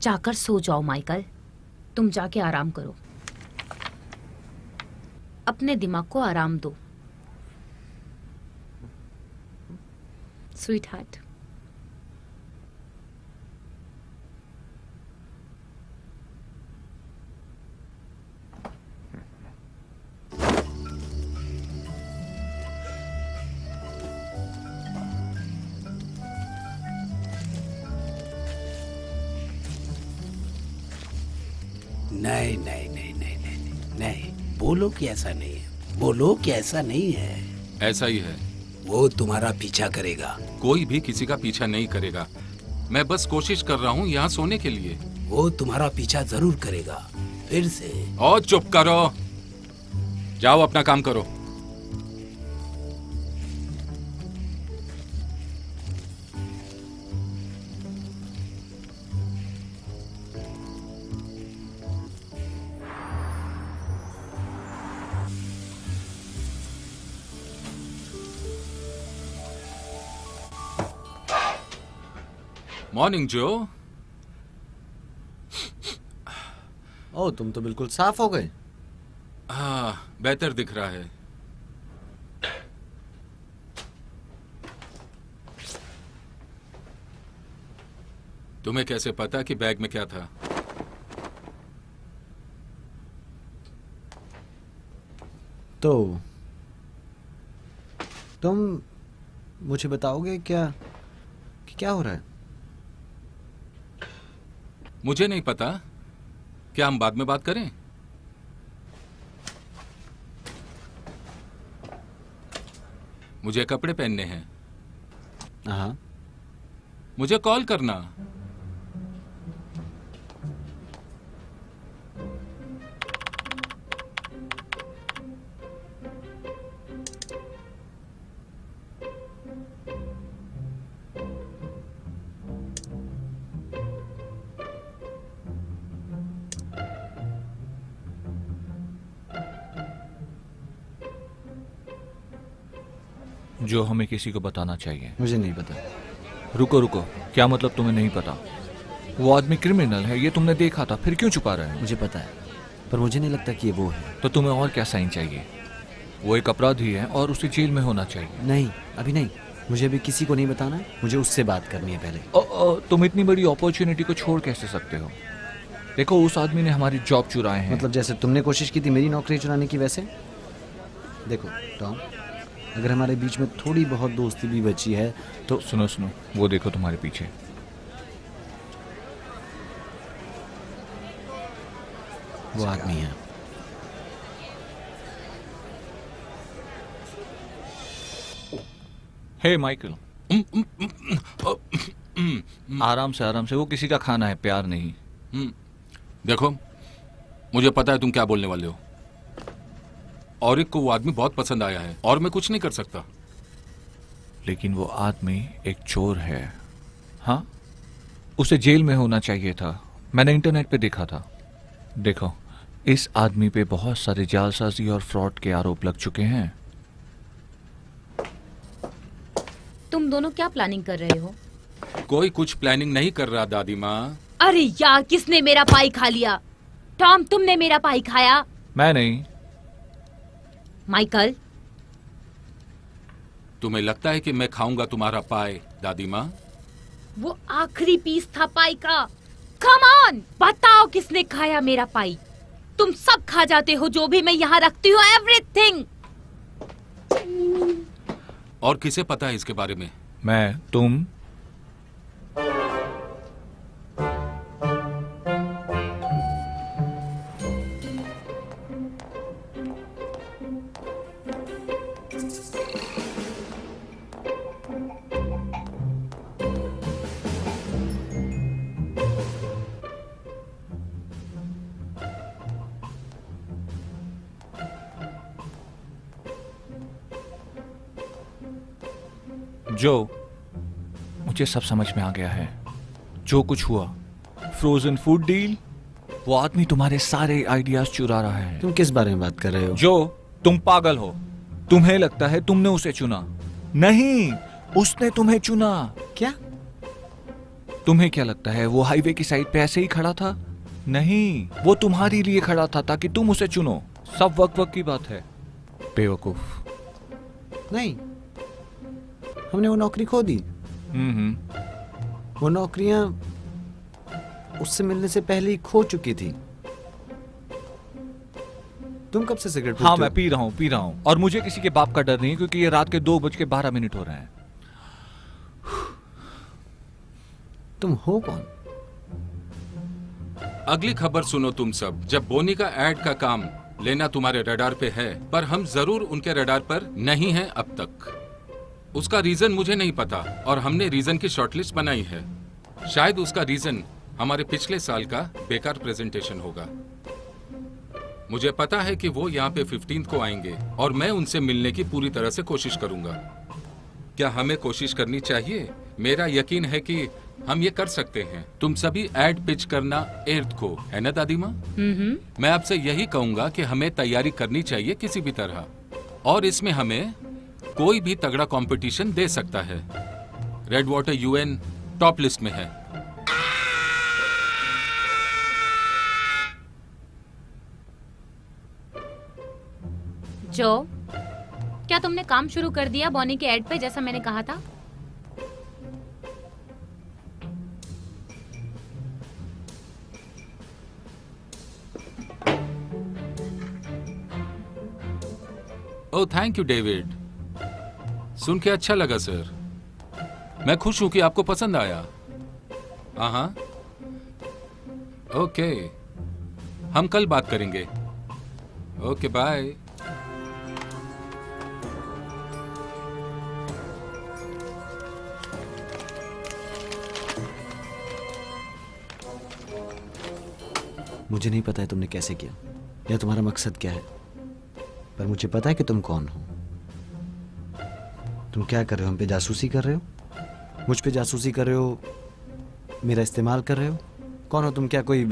जाकर सो जाओ माइकल। तुम जाके आराम करो, अपने दिमाग को आराम दो। Sweet heart. नहीं नहीं नहीं नहीं नहीं नहीं, बोलो कि ऐसा नहीं है। बोलो कि ऐसा नहीं है। ऐसा ही है। वो तुम्हारा पीछा करेगा। कोई भी किसी का पीछा नहीं करेगा। मैं बस कोशिश कर रहा हूँ यहाँ सोने के लिए। वो तुम्हारा पीछा जरूर करेगा फिर से। और चुप करो, जाओ अपना काम करो। मॉर्निंग जो। ओह, तुम तो बिल्कुल साफ हो गए। हाँ, बेहतर दिख रहा है। तुम्हें कैसे पता कि बैग में क्या था? तो तुम मुझे बताओगे क्या कि क्या हो रहा है? मुझे नहीं पता। क्या हम बाद में बात करें? मुझे कपड़े पहनने हैं। हाँ, मुझे कॉल करना। जो हमें किसी को बताना चाहिए। मुझे नहीं पता। रुको रुको, क्या मतलब तुम्हें नहीं पता? वो आदमी क्रिमिनल है, ये तुमने देखा था, फिर क्यों छुपा रहे हो? मुझे पता है, पर मुझे नहीं लगता कि ये वो है। तो तुम्हें और क्या साइन चाहिए? वो एक अपराधी है और उसे जेल में होना चाहिए। नहीं, अभी नहीं। मुझे अभी किसी को नहीं बताना है, मुझे उससे बात करनी है पहले। तुम इतनी बड़ी अपॉर्चुनिटी को छोड़ कैसे सकते हो? देखो, उस आदमी ने हमारी जॉब चुराए हैं। मतलब जैसे तुमने कोशिश की थी मेरी नौकरी चुराने की, वैसे? देखो टॉम, अगर हमारे बीच में थोड़ी बहुत दोस्ती भी बची है तो... सुनो सुनो, वो देखो तुम्हारे पीछे। वो आदमी है। हे माइकल, आराम से, वो किसी का खाना है, प्यार नहीं। देखो, मुझे पता है तुम क्या बोलने वाले हो। औरिक को वो आदमी बहुत पसंद आया है और मैं कुछ नहीं कर सकता। लेकिन वो आदमी एक चोर है। हाँ, उसे जेल में होना चाहिए था। मैंने इंटरनेट पे देखा था। देखो, इस आदमी पे बहुत सारे जालसाजी और फ्रॉड के आरोप लग चुके हैं। तुम दोनों क्या प्लानिंग कर रहे हो? कोई कुछ प्लानिंग नहीं कर रहा दादी माँ। अरे यार, किसने मेरा पाई खा लिया? टॉम, तुमने मेरा पाई खाया? मैं नहीं। माइकल, तुम्हें लगता है कि मैं खाऊंगा तुम्हारा पाई दादी माँ? वो आखिरी पीस था पाई का। कम ऑन, बताओ किसने खाया मेरा पाई? तुम सब खा जाते हो जो भी मैं यहाँ रखती हूँ, एवरीथिंग। और किसे पता है इसके बारे में? मैं, तुम। जो, मुझे सब समझ में आ गया है। जो कुछ हुआ, फ्रोजन फूड डील, वो आदमी तुम्हारे सारे आइडियाज चुरा रहा है। तुम किस बारे में बात कर रहे हो? जो, तुम पागल हो। तुम्हें लगता है तुमने उसे चुना। नहीं, उसने तुम्हें चुना। क्या? तुम्हें क्या लगता है वो हाईवे की साइड पे ऐसे ही खड़ा था? नहीं, वो तुम्हारे लिए खड़ा था ताकि तुम उसे चुनो। सब वक्त की बात है, बेवकूफ। नहीं, हमने वो नौकरी खो दी। वो नौकरियां उससे मिलने से पहले ही खो चुकी थी। तुम कब से सिगरेट पीते हाँ, हो? मैं पी रहा हूँ और मुझे किसी के बाप का डर नहीं, क्योंकि ये रात के 2:12 हो रहे हैं। तुम हो कौन? अगली खबर सुनो तुम सब। जब बोनी का एड का काम लेना तुम्हारे रडार पे है, पर हम जरूर उनके रडार पर नहीं हैं अब तक। उसका रीजन मुझे नहीं पता और हमने रीजन की शॉर्टलिस्ट बनाई है। शायद उसका रीजन हमारे पिछले साल का बेकार प्रेजेंटेशन होगा। मुझे पता है कि वो यहाँ पे 15 को आएंगे और मैं उनसे मिलने की पूरी तरह से कोशिश करूंगा। क्या हमें कोशिश करनी चाहिए? मेरा यकीन है कि हम ये कर सकते हैं। तुम सभी एड पिच करना 8 को, है ना दादी माँ? मैं आपसे यही कहूंगा कि हमें तैयारी करनी चाहिए किसी भी तरह, और इसमें हमें कोई भी तगड़ा कंपटीशन दे सकता है। Red water UN top list में है। जो, क्या तुमने काम शुरू कर दिया बॉनी के एड पे, जैसा मैंने कहा था? ओह, थैंक यू डेविड। सुन के अच्छा लगा सर। मैं खुश हूं कि आपको पसंद आया। हाँ, ओके, हम कल बात करेंगे। Okay, bye. मुझे नहीं पता है तुमने कैसे किया या तुम्हारा मकसद क्या है, पर मुझे पता है कि तुम कौन हो। तुम क्या कर रहे हो? हम पे जासूसी कर रहे हो? मुझ पे जासूसी कर रहे हो? मेरा इस्तेमाल कर रहे हो? कौन हो तुम? क्या कोई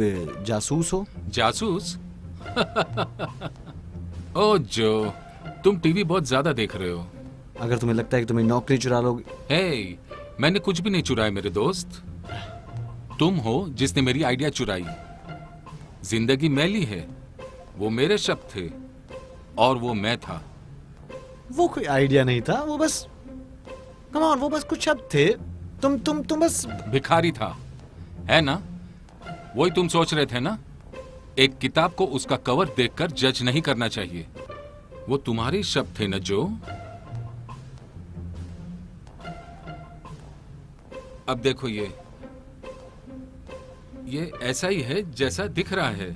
जासूस हो? जासूस? ओ जो, तुम टीवी बहुत ज्यादा देख रहे हो। अगर तुम्हें लगता है कि तुम्हें नौकरी चुरा लोगे। हे, मैंने कुछ भी नहीं चुराया मेरे दोस्त। तुम हो जिसने मेरी आइडिया चुराई। जिंदगी मैली है, वो मेरे शब्द थे और वो मैं था। वो कोई आइडिया नहीं था, वो बस कम ऑन, वो बस कुछ शब्द थे। तुम बस भिखारी था, है ना? वही तुम सोच रहे थे ना? एक किताब को उसका कवर देखकर जज नहीं करना चाहिए। वो तुम्हारे शब्द थे न जो। अब देखो ये ऐसा ही है जैसा दिख रहा है।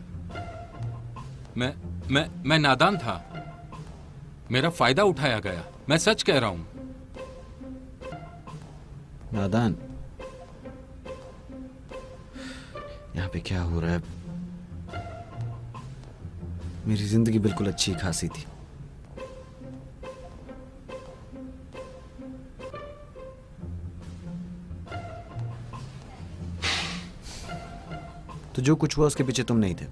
मैं नादान था, मेरा फायदा उठाया गया। मैं सच कह रहा हूं। नादान? यहाँ पे क्या हो रहा है? मेरी जिंदगी बिल्कुल अच्छी खासी थी। तो जो कुछ हुआ उसके पीछे तुम नहीं थे।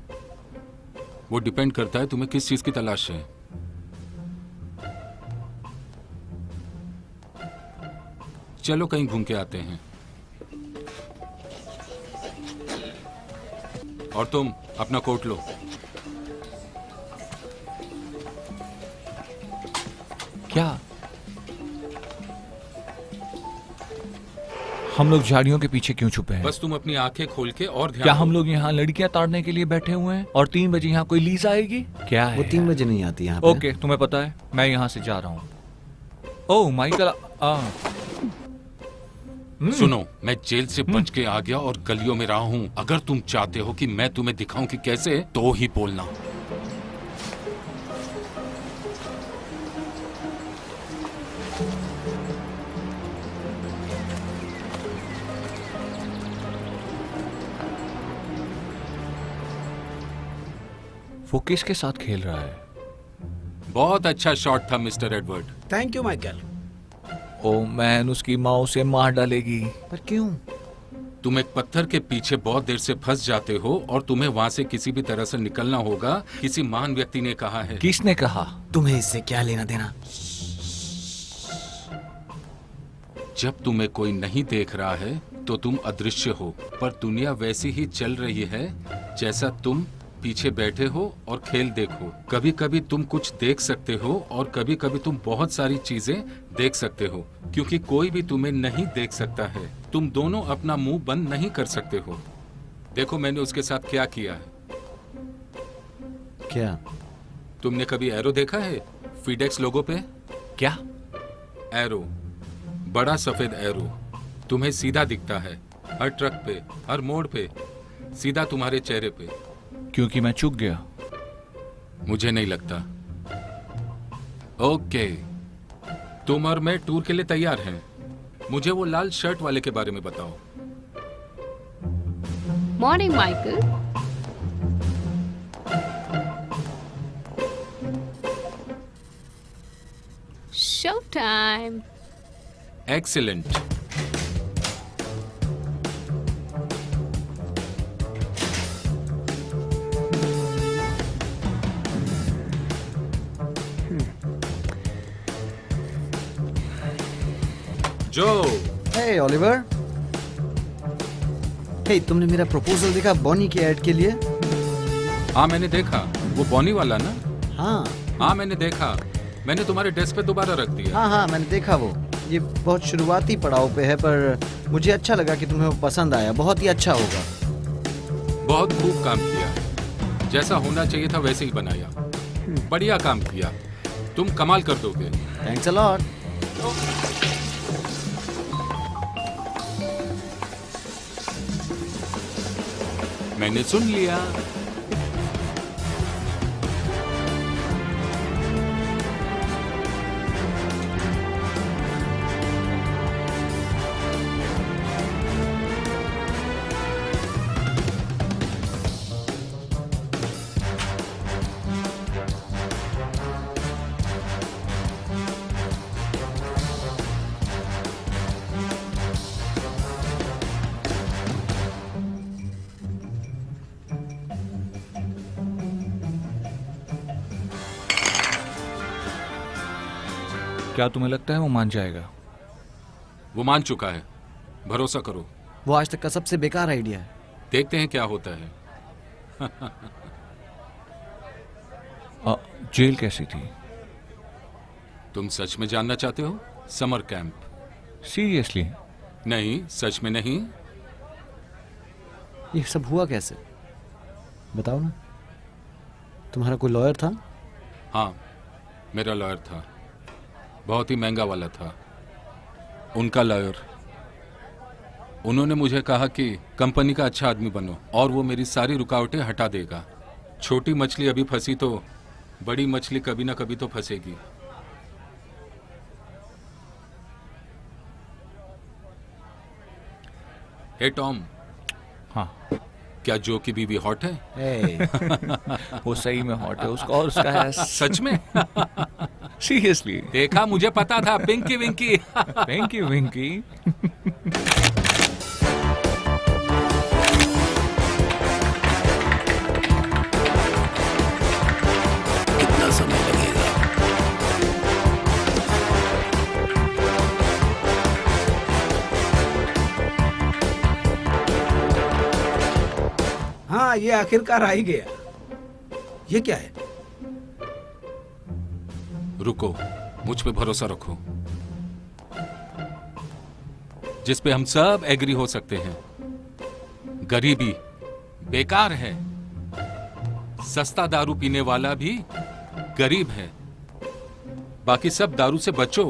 वो डिपेंड करता है तुम्हें किस चीज की तलाश है। चलो कहीं घूम के आते हैं। और तुम अपना कोट लो। क्या हम लोग झाड़ियों के पीछे क्यों छुपे हैं? बस तुम अपनी आंखें खोल के और ध्यान क्या दो। हम लोग यहाँ लड़कियां ताड़ने के लिए बैठे हुए हैं और 3 बजे यहाँ कोई लीज आएगी? क्या है? वो 3 बजे नहीं आती यहाँ पे। ओके, तुम्हें पता है मैं यहाँ से जा रहा हूँ। ओह माइकल, सुनो, मैं जेल से बच के आ गया और गलियों में रहा हूँ। अगर तुम चाहते हो कि मैं तुम्हें दिखाऊं कि कैसे, तो ही बोलना। वो किसके साथ खेल रहा है? बहुत अच्छा शॉट था mister Edward. Thank you Michael. Oh man, उसकी माँ उसे मार डालेगी। पर क्यों? तुम एक पत्थर के पीछे बहुत देर से फंस जाते हो और तुम्हें वहां से किसी भी तरह से निकलना होगा। किसी महान व्यक्ति ने कहा है। किसने कहा? तुम्हें इससे क्या लेना देना? जब तुम्हें कोई नहीं देख रहा है तो तुम अदृश्य हो, पर दुनिया वैसी ही चल रही है जैसा तुम पीछे बैठे हो और खेल देखो। कभी कभी तुम कुछ देख सकते हो और कभी कभी तुम बहुत सारी चीजें देख सकते हो, क्योंकि कोई भी तुम्हें नहीं देख सकता है। तुम दोनों अपना मुंह बंद नहीं कर सकते हो। देखो मैंने उसके साथ क्या किया है। क्या? तुमने कभी एरो देखा है फीडेक्स लोगो पे? क्या? एरो, बड़ा सफेद एरो, तुम्हें सीधा दिखता है हर ट्रक पे, हर मोड़ पे, सीधा तुम्हारे चेहरे पे। क्योंकि मैं चूक गया। मुझे नहीं लगता। ओके, तुम और मैं टूर के लिए तैयार हैं। मुझे वो लाल शर्ट वाले के बारे में बताओ। Morning Michael. Show time. Excellent. जो हे ओलिवर, हे तुमने मेरा प्रपोजल देखा बॉनी के ऐड के लिए? हाँ मैंने देखा, वो बॉनी वाला ना? हाँ हाँ मैंने देखा, मैंने तुम्हारे डेस्क पे दोबारा रख दिया। हाँ मैंने देखा। वो ये बहुत शुरुआती पड़ाव पे है, पर मुझे अच्छा लगा कि तुम्हें वो पसंद आया। बहुत ही अच्छा होगा। बहुत खूब काम किया, जैसा होना चाहिए था वैसे ही बनाया। बढ़िया काम किया, तुम कमाल कर दोगे। Thanks a lot. मैंने सुन लिया। क्या तुम्हें लगता है वो मान जाएगा? वो मान चुका है, भरोसा करो। वो आज तक का सबसे बेकार आइडिया है। देखते हैं क्या होता है। जेल कैसी थी? तुम सच में जानना चाहते हो? Summer camp. सीरियसली? नहीं, सच में नहीं। ये सब हुआ कैसे, बताओ ना। तुम्हारा कोई लॉयर था? हाँ, मेरा लॉयर था, बहुत ही महंगा वाला था। उनका लॉयर, उन्होंने मुझे कहा कि कंपनी का अच्छा आदमी बनो और वो मेरी सारी रुकावटें हटा देगा। छोटी मछली अभी फंसी तो बड़ी मछली कभी ना कभी तो फंसेगी। हे टॉम। हाँ। क्या जो की बीवी हॉट है? वो सही में हॉट है, उसका और उसका है। सच में? सीरियसली? देखा, मुझे पता था। पिंकी विंकी। पिंकी विंकी। कितना समय लगेगा? हाँ, ये आखिरकार आ ही गया। ये क्या है? रुको, मुझ पे भरोसा रखो, जिस पे हम सब एग्री हो सकते हैं। गरीबी बेकार है, सस्ता दारू पीने वाला भी गरीब है। बाकी सब दारू से बचो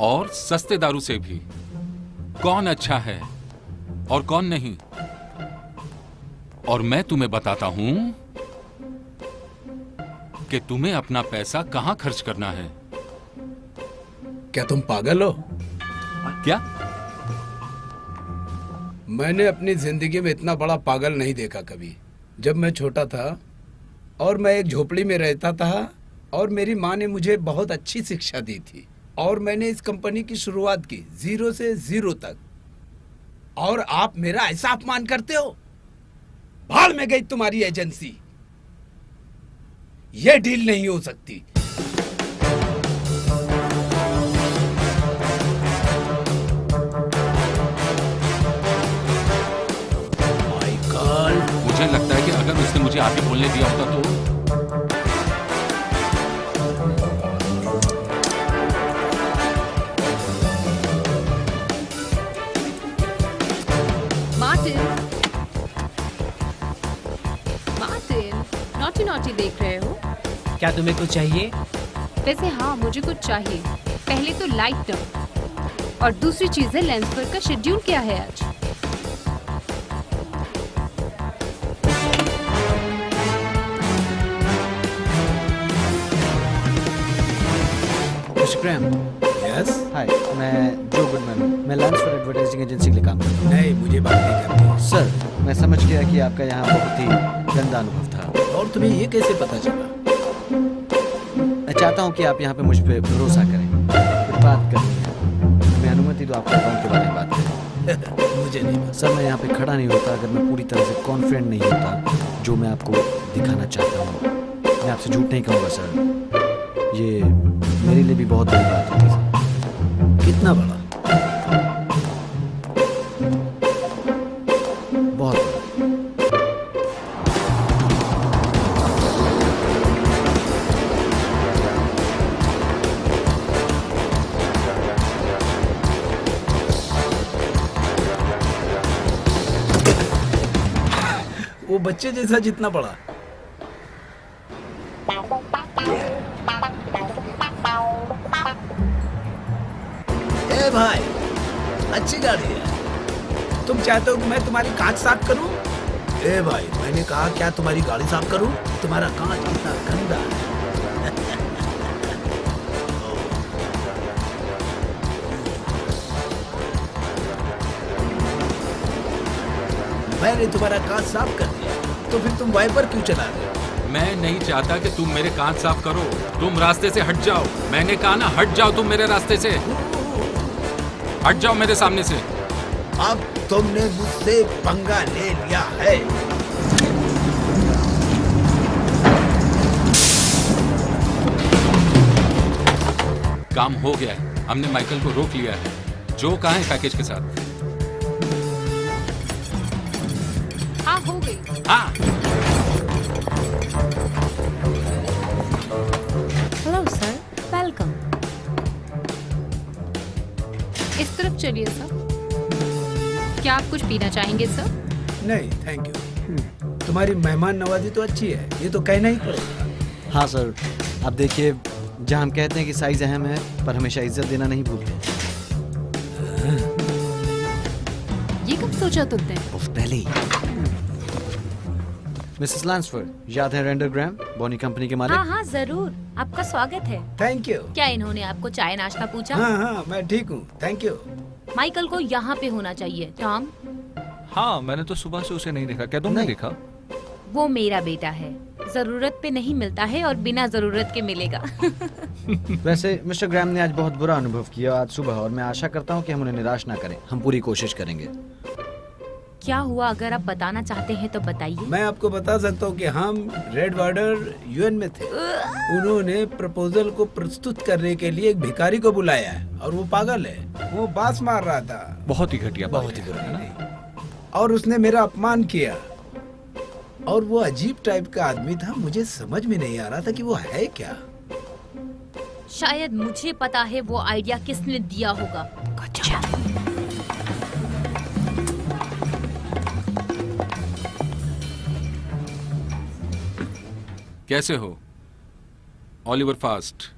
और सस्ते दारू से भी। कौन अच्छा है और कौन नहीं, और मैं तुम्हें बताता हूं कि तुम्हें अपना पैसा कहां खर्च करना है। क्या तुम पागल हो? क्या? मैंने अपनी जिंदगी में इतना बड़ा पागल नहीं देखा कभी। जब मैं छोटा था और मैं एक झोपड़ी में रहता था और मेरी माँ ने मुझे बहुत अच्छी शिक्षा दी थी और मैंने इस कंपनी की शुरुआत की 0 से 0 तक, और आप मेरा ऐसा अपमान करते हो? भाड़ में गई तुम्हारी एजेंसी। ये डील नहीं हो सकती। माइकल, मुझे लगता है कि अगर उसने मुझे आगे बोलने दिया होता तो। नॉटी नॉटी देख रहे हो? क्या तुम्हें कुछ चाहिए? वैसे हाँ, मुझे कुछ चाहिए। पहले तो लाइट टर्म और दूसरी चीज है लैंसफर्ड का शेड्यूल क्या है आज। Mister Graeme. यस? हाय, मैं जो गुडमैन हूँ। मैं लैंसफर्ड एडवर्टाइजिंग एजेंसी के लिए काम करता हूँ। नहीं, मुझे बात नहीं करनी। सर, मैं समझ गया कि आपका यहाँ बहुत ही गंदा अनुभव था। और तुम्हें ये कैसे पता चला? मैं चाहता हूँ कि आप यहाँ पे मुझ पे भरोसा करें। कुछ बात करनी है। मैं अनुमति दो आपके अकाउंट के बारे में बात करें। मुझे नहीं पता। सर, मैं यहाँ पे खड़ा नहीं होता अगर मैं पूरी तरह से कॉन्फिडेंट नहीं होता जो मैं आपको दिखाना चाहता हूँ। मैं आपसे झूठ नहीं कहूँगा सर। ये मेरे लिए भी बहुत बड़ी बात होगी सर। कितना बड़ा? बहुत बड़ा। वो बच्चे जैसा जितना बड़ा। ए भाई, अच्छी गाड़ी है। तुम चाहते हो कि मैं तुम्हारी कांच साफ करूं? ए भाई, मैंने कहा क्या तुम्हारी गाड़ी साफ करूं? तुम्हारा कांच कितना गंदा है। मैंने तुम्हारा कांच साफ कर दिया, तो फिर तुम वाइपर क्यों चला रहे हो? मैं नहीं चाहता कि तुम मेरे कांच साफ करो। तुम रास्ते से हट जाओ। मैंने कहा ना, हट जाओ तुम मेरे रास्ते से। हट जाओ मेरे सामने से। अब तुमने मुझसे पंगा ले लिया है। काम हो गया है, हमने माइकल को रोक लिया है। जो कहाँ है पैकेज के साथ? हाँ, हो गई। हाँ। Hello sir, welcome. इस तरफ चलिए सर। क्या आप कुछ पीना चाहेंगे सर? नहीं थैंक यू। तुम्हारी मेहमान नवाजी तो अच्छी है, ये तो कहना ही पड़ेगा। हाँ सर, अब देखिए, जहाँ हम कहते हैं कि साइज अहम है, पर हमेशा इज्जत देना नहीं भूलते। ये कब सोचा तुमने? पहले ही। मिसेस लैंसफोर्ड, याद है रेंडल ग्राम, बॉनी कंपनी के मालिक? हाँ हाँ जरूर, आपका स्वागत है। Thank you. क्या इन्होंने आपको चाय नाश्ता पूछा? हाँ, मैं ठीक हूँ, थैंक यू। माइकल को यहाँ पे होना चाहिए। टॉम? हाँ, मैंने तो सुबह से उसे नहीं देखा। क्या तुमने देखा? वो मेरा बेटा है, जरूरत पे नहीं मिलता है और बिना जरूरत के मिलेगा। वैसे मिस्टर ग्राम ने आज बहुत बुरा अनुभव किया आज सुबह, और मैं आशा करता हूँ कि हम उन्हें निराश ना करें। हम पूरी कोशिश करेंगे। क्या हुआ, अगर आप बताना चाहते हैं तो बताइए। मैं आपको बता सकता हूँ कि हम रेड वार्डर यूएन में थे। उन्होंने प्रपोजल को प्रस्तुत करने के लिए एक भिखारी को बुलाया है, और वो पागल है। वो बांस मार रहा था। बहुत ही घटिया, बहुत ही बुरा है ना? और उसने मेरा अपमान किया, और वो अजीब टाइप का आदमी था। मुझे समझ में नहीं आ रहा था कि वो है क्या। शायद मुझे पता है वो आइडिया किसने दिया होगा। कैसे हो ऑलिवर फास्ट?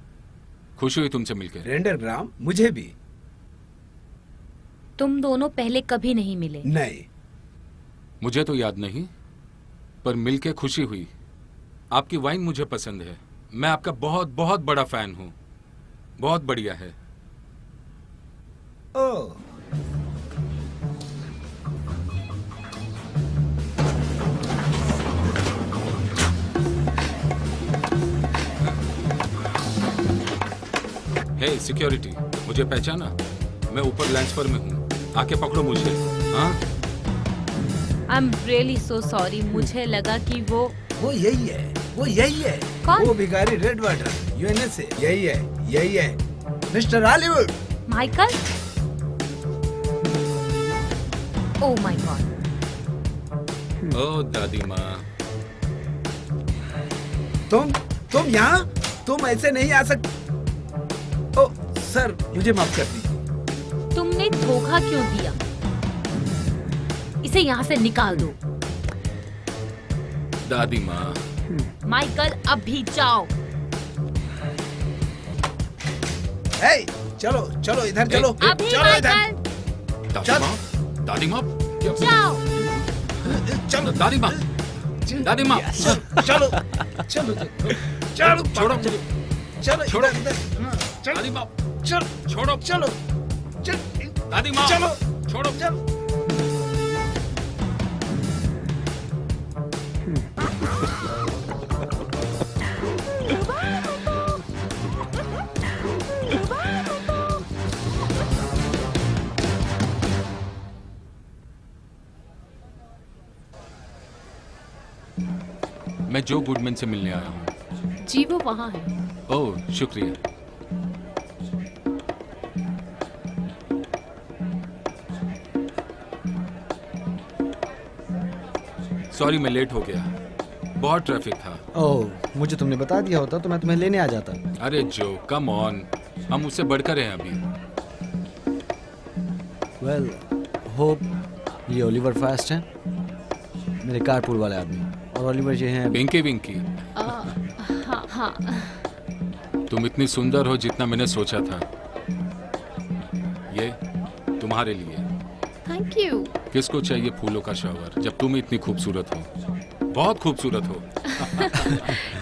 खुशी हुई तुमसे मिलकर। रेंडल ग्राम, मुझे भी। तुम दोनों पहले कभी नहीं मिले? नहीं। मुझे तो याद नहीं, पर मिलके खुशी हुई। आपकी वाइन मुझे पसंद है। मैं आपका बहुत बहुत बड़ा फैन हूँ। बहुत बढ़िया है। ओह, हे सिक्योरिटी, मुझे पहचाना? मैं ऊपर लैंसफर में हूँ, आके पकड़ो मुझे। हाँ, I am really so sorry. मुझे लगा कि वो यही है, वो यही है। कौन? वो भिखारी रेड वाटर यूएनए से। यही है, यही है, mister Hollywood. Michael? Oh my god. ओ दादी माँ, तुम यहाँ? तुम ऐसे नहीं आ सकते। ओ सर, मुझे माफ कर दीजिए। तुमने धोखा क्यों दिया? इसे यहाँ से निकाल दो। दादी माँ। माइकल, अभी जाओ। हे, चलो चलो इधर चलो। अभी चलो इधर। माइकल, दादी माँ, दादी माँ, क्या? जाओ। चलो दादी माँ, दादी माँ, चलो चलो चलो चलो छोड़ो, चलो छोड़ो। इधर, हाँ, चलो दादी माँ, चलो छोड़ो, चलो दादी माँ, चलो छोड़ो। चलो। मैं जो गुडमैन से मिलने आया हूँ। जी वो वहाँ है। ओह शुक्रिया। सॉरी मैं लेट हो गया, बहुत ट्रैफिक था। ओह, मुझे तुमने बता दिया होता तो मैं तुम्हें लेने आ जाता। अरे जो, कम ऑन, हम उससे बढ़कर हैं अभी। वेल, होप ये ओलिवर फास्ट हैं, मेरे कारपूल वाले आदमी। और ओलिवर ये हैं पिंकी विंकी। हाँ हाँ। तुम इतनी सुंदर हो जितना मैंने सोचा था। ये तुम्हारे लिए। Thank you. किसको चाहिए फूलों का शावर जब तुम इतनी खूबसूरत हो? बहुत खूबसूरत हो।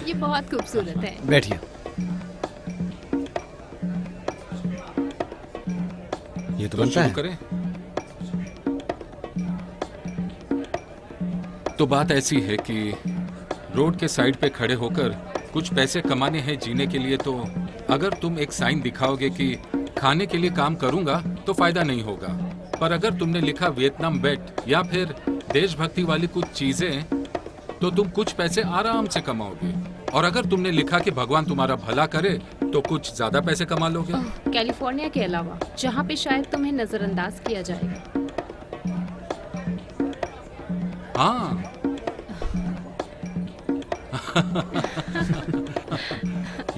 ये बहुत खूबसूरत है। बैठिए। ये तो बनता शुरू है। करें? तो बात ऐसी है कि रोड के साइड पे खड़े होकर कुछ पैसे कमाने हैं जीने के लिए, तो अगर तुम एक साइन दिखाओगे कि खाने के लिए काम करूंगा तो फायदा नहीं होगा, पर अगर तुमने लिखा वियतनाम बेट या फिर देशभक्ति वाली कुछ चीजें तो तुम कुछ पैसे आराम से कमाओगे। और अगर तुमने लिखा कि भगवान तुम्हारा भला करे तो कुछ ज्यादा पैसे कमा लोगे? कैलिफोर्निया के अलावा जहाँ पे शायद तुम्हें नजरअंदाज किया जाएगा। हाँ।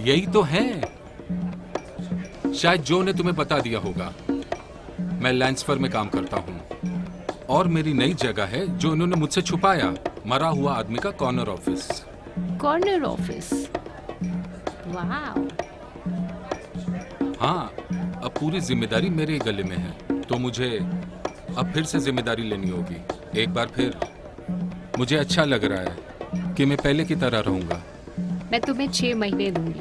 यही तो है। शायद जो ने तुम्हें बता दिया होगा। मैं लैंसफर में काम करता हूँ और मेरी नई जगह है जो उन्होंने मुझसे छुपाया, मरा हुआ आदमी का कॉर्नर ऑफिस। कॉर्नर ऑफिस, वाह। हाँ, अब पूरी जिम्मेदारी मेरे गले में है, तो मुझे अब फिर से जिम्मेदारी लेनी होगी। एक बार फिर मुझे अच्छा लग रहा है कि मैं पहले की तरह रहूंगा। मैं तुम्हें 6 महीने दूंगी।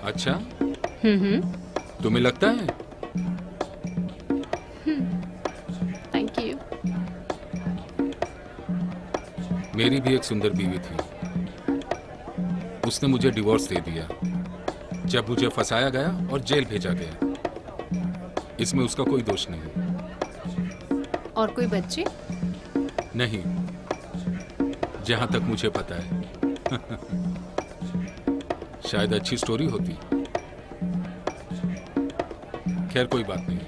अच्छा, हम्म। तुम्हें लगता है? Thank you. मेरी भी एक सुंदर बीवी थी, उसने मुझे डिवोर्स दे दिया जब मुझे फंसाया गया और जेल भेजा गया। इसमें उसका कोई दोष नहीं। और कोई बच्चे? नहीं, जहां तक मुझे पता है। शायद अच्छी स्टोरी होती। खैर कोई बात नहीं।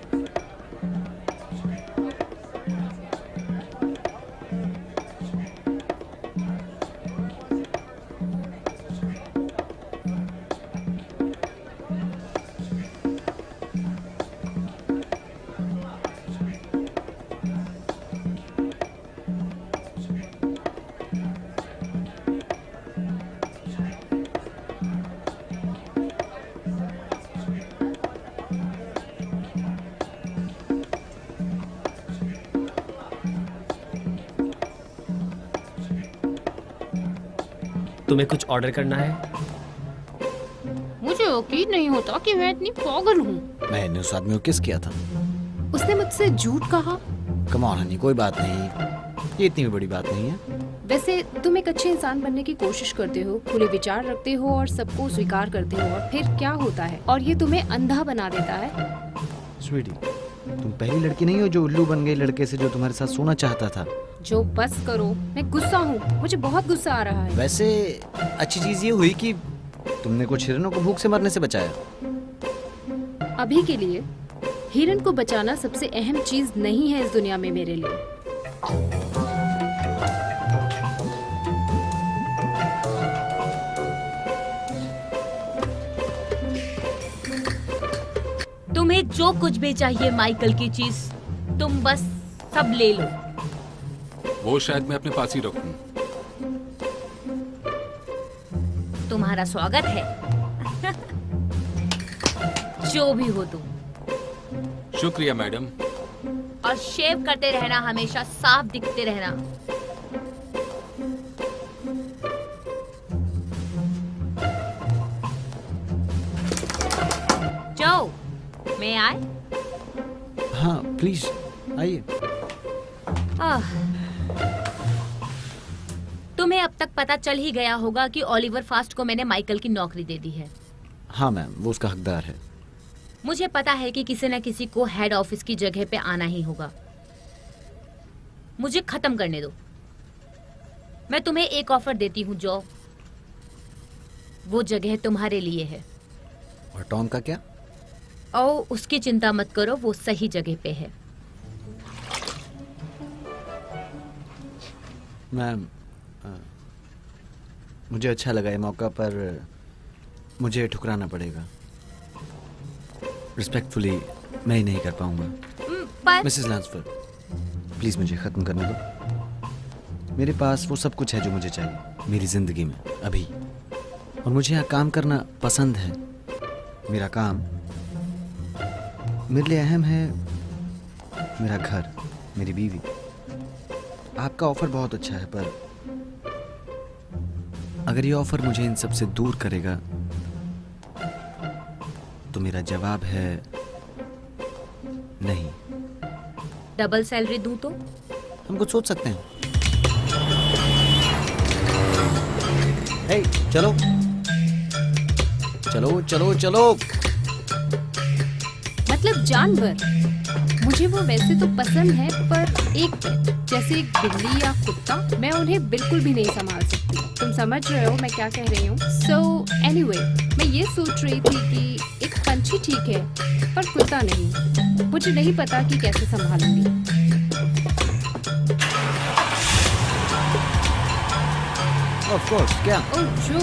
तुम्हें कुछ ऑर्डर करना है? मुझे यकीन नहीं होता कि मैं इतनी पागल हूँ। मैंने उस आदमी को किस किया था? उसने मुझसे झूठ कहा। कम ऑन हनी, कोई बात नहीं, ये इतनी भी बड़ी बात नहीं है। वैसे तुम एक अच्छे इंसान बनने की कोशिश करते हो, खुले विचार रखते हो और सबको स्वीकार करते हो, और फिर क्या होता है? और ये तुम्हें अंधा बना देता है। स्वीटी, तुम पहली लड़की नहीं हो जो उल्लू बन गई लड़के से जो तुम्हारे साथ सोना चाहता था। जो बस करो, मैं गुस्सा हूँ, मुझे बहुत गुस्सा आ रहा है। वैसे अच्छी चीज ये हुई कि तुमने कुछ हिरणों को भूख से मरने से बचाया। अभी के लिए हिरन को बचाना सबसे अहम चीज नहीं है इस दुनिया में मेरे लिए। तुम्हें जो कुछ भी चाहिए माइकल की चीज, तुम बस सब ले लो। वो शायद मैं अपने पास ही रखूं। तुम्हारा स्वागत है। जो भी हो तुम। शुक्रिया मैडम। और शेव करते रहना, हमेशा साफ दिखते रहना। जाओ, मैं आए? हाँ प्लीज आइए। तुम्हें अब तक पता चल ही गया होगा कि ओलिवर फास्ट को मैंने माइकल की नौकरी दे दी है। हाँ मैम, वो उसका हकदार है। मुझे पता है कि किसी न किसी को हेड ऑफिस की जगह पे आना ही होगा। मुझे खत्म करने दो। मैं तुम्हें एक ऑफर देती हूँ जो, वो जगह तुम्हारे लिए है। और टॉम का क्या? ओ, उसकी चिंता मत करो, वो सही जगह पे है। मैम, मुझे अच्छा लगा ये मौका, पर मुझे ठुकराना पड़ेगा। रिस्पेक्टफुली मैं ही नहीं कर पाऊंगा। पर मिसेस लांसफोर्ड, प्लीज मुझे खत्म करने दो। मेरे पास वो सब कुछ है जो मुझे चाहिए मेरी जिंदगी में अभी, और मुझे यहाँ काम करना पसंद है। मेरा काम मेरे लिए अहम है, मेरा घर, मेरी बीवी। आपका ऑफर बहुत अच्छा है, पर अगर ये ऑफर मुझे इन सब से दूर करेगा तो मेरा जवाब है नहीं। डबल सैलरी दूं तो? हम कुछ सोच सकते हैं। हे, चलो चलो चलो चलो। मतलब जानवर, मुझे वो वैसे तो पसंद है, पर एक पेट जैसे एक बिल्ली या कुत्ता, मैं उन्हें बिल्कुल भी नहीं संभाल सकती। तुम समझ रहे हो मैं क्या कह रही हूँ? सो एनीवे, मैं ये सोच रही थी कि एक पंछी ठीक है, पर कुत्ता नहीं। मुझे नहीं पता कि कैसे संभालूंगी। ऑफ कोर्स, क्या? ओह जो,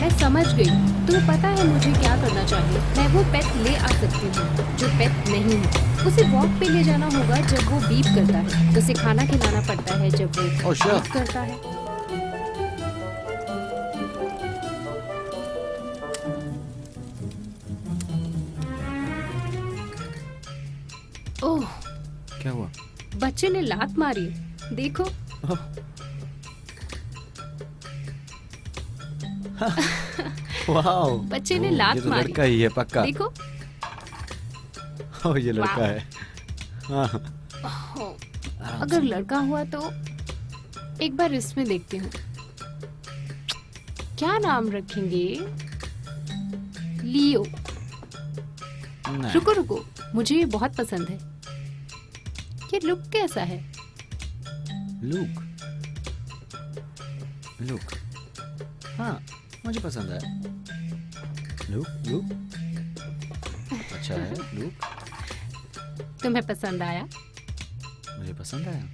मैं समझ गई। तुम्हें पता है मुझे क्या करना चाहिए? मैं वो पेट ले आ सकती हूँ जो पेट नहीं है। उसे वॉक पे ले जाना होगा जब वो बीप करता है। उसे खाना खिलाना पड़ता है जब वो Oh, sure. बीप करता है। ओह, क्या हुआ? बच्चे ने लात मारी, देखो। वाओ, बच्चे ने ओह, लात ये तो मारी। लड़का ही है पक्का। देखो। ओह, ये लड़का वाह। है। हाँ। ओह, आराम अगर से। लड़का हुआ तो एक बार इसमें देखती हूँ क्या नाम रखेंगे। लियो। नहीं। रुको रुको, मुझे ये बहुत पसंद है। ये लुक कैसा है? लुक, लुक, हाँ मुझे पसंद है। लुक, लुक अच्छा है। लुक तुम्हें पसंद आया? मुझे पसंद आया।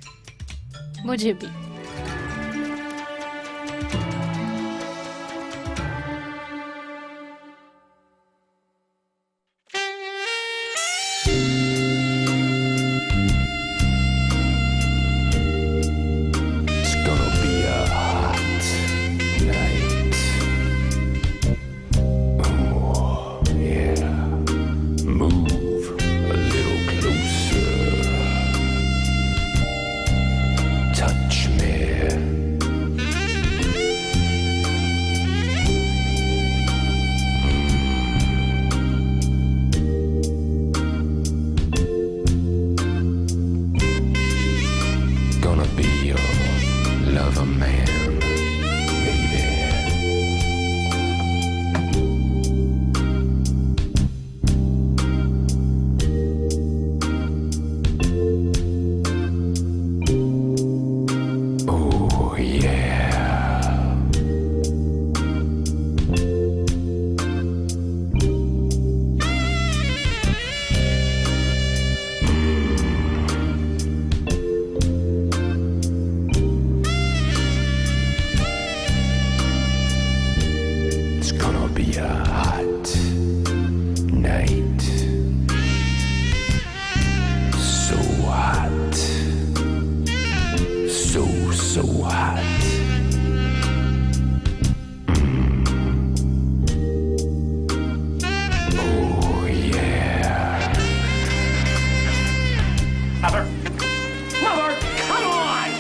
मुझे भी। It's gonna be a hot night. Oh, yeah. Move a little closer. Touch me. Gonna be your lover man, baby. Oh, yeah. It's gonna be a hot night. So hot. So hot. Oh, yeah. Mother! Mother! Come on!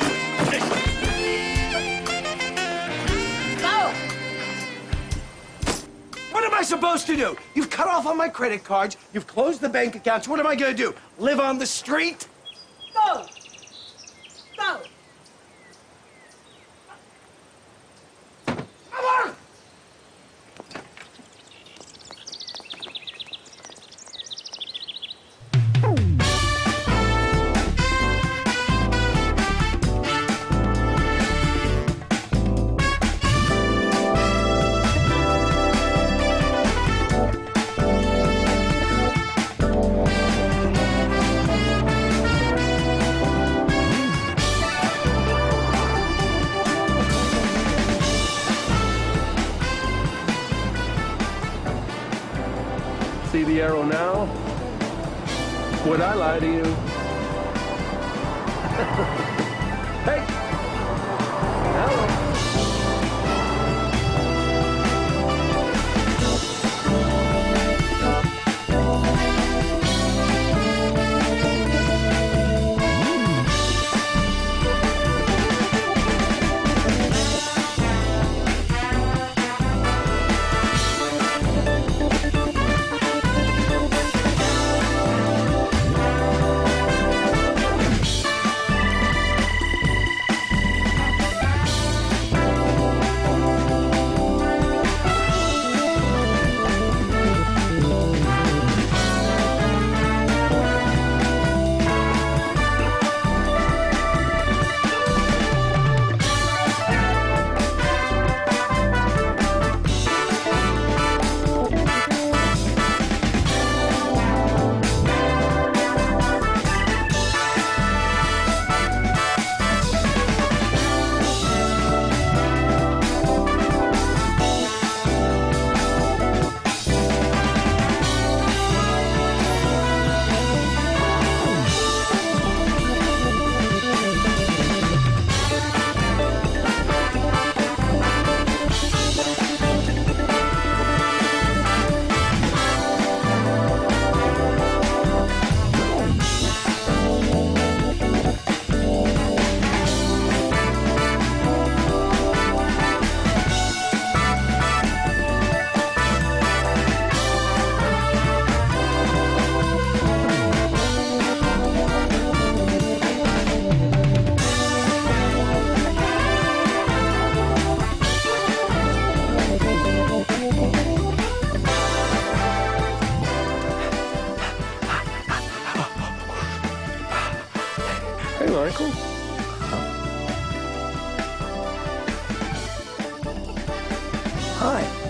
What am I supposed to do? You've cut off all my credit cards. You've closed the bank accounts. What am I going to do? Live on the street? Go! Go! Mother! See the arrow now? Would I lie to you? Hey! Hello! Hi.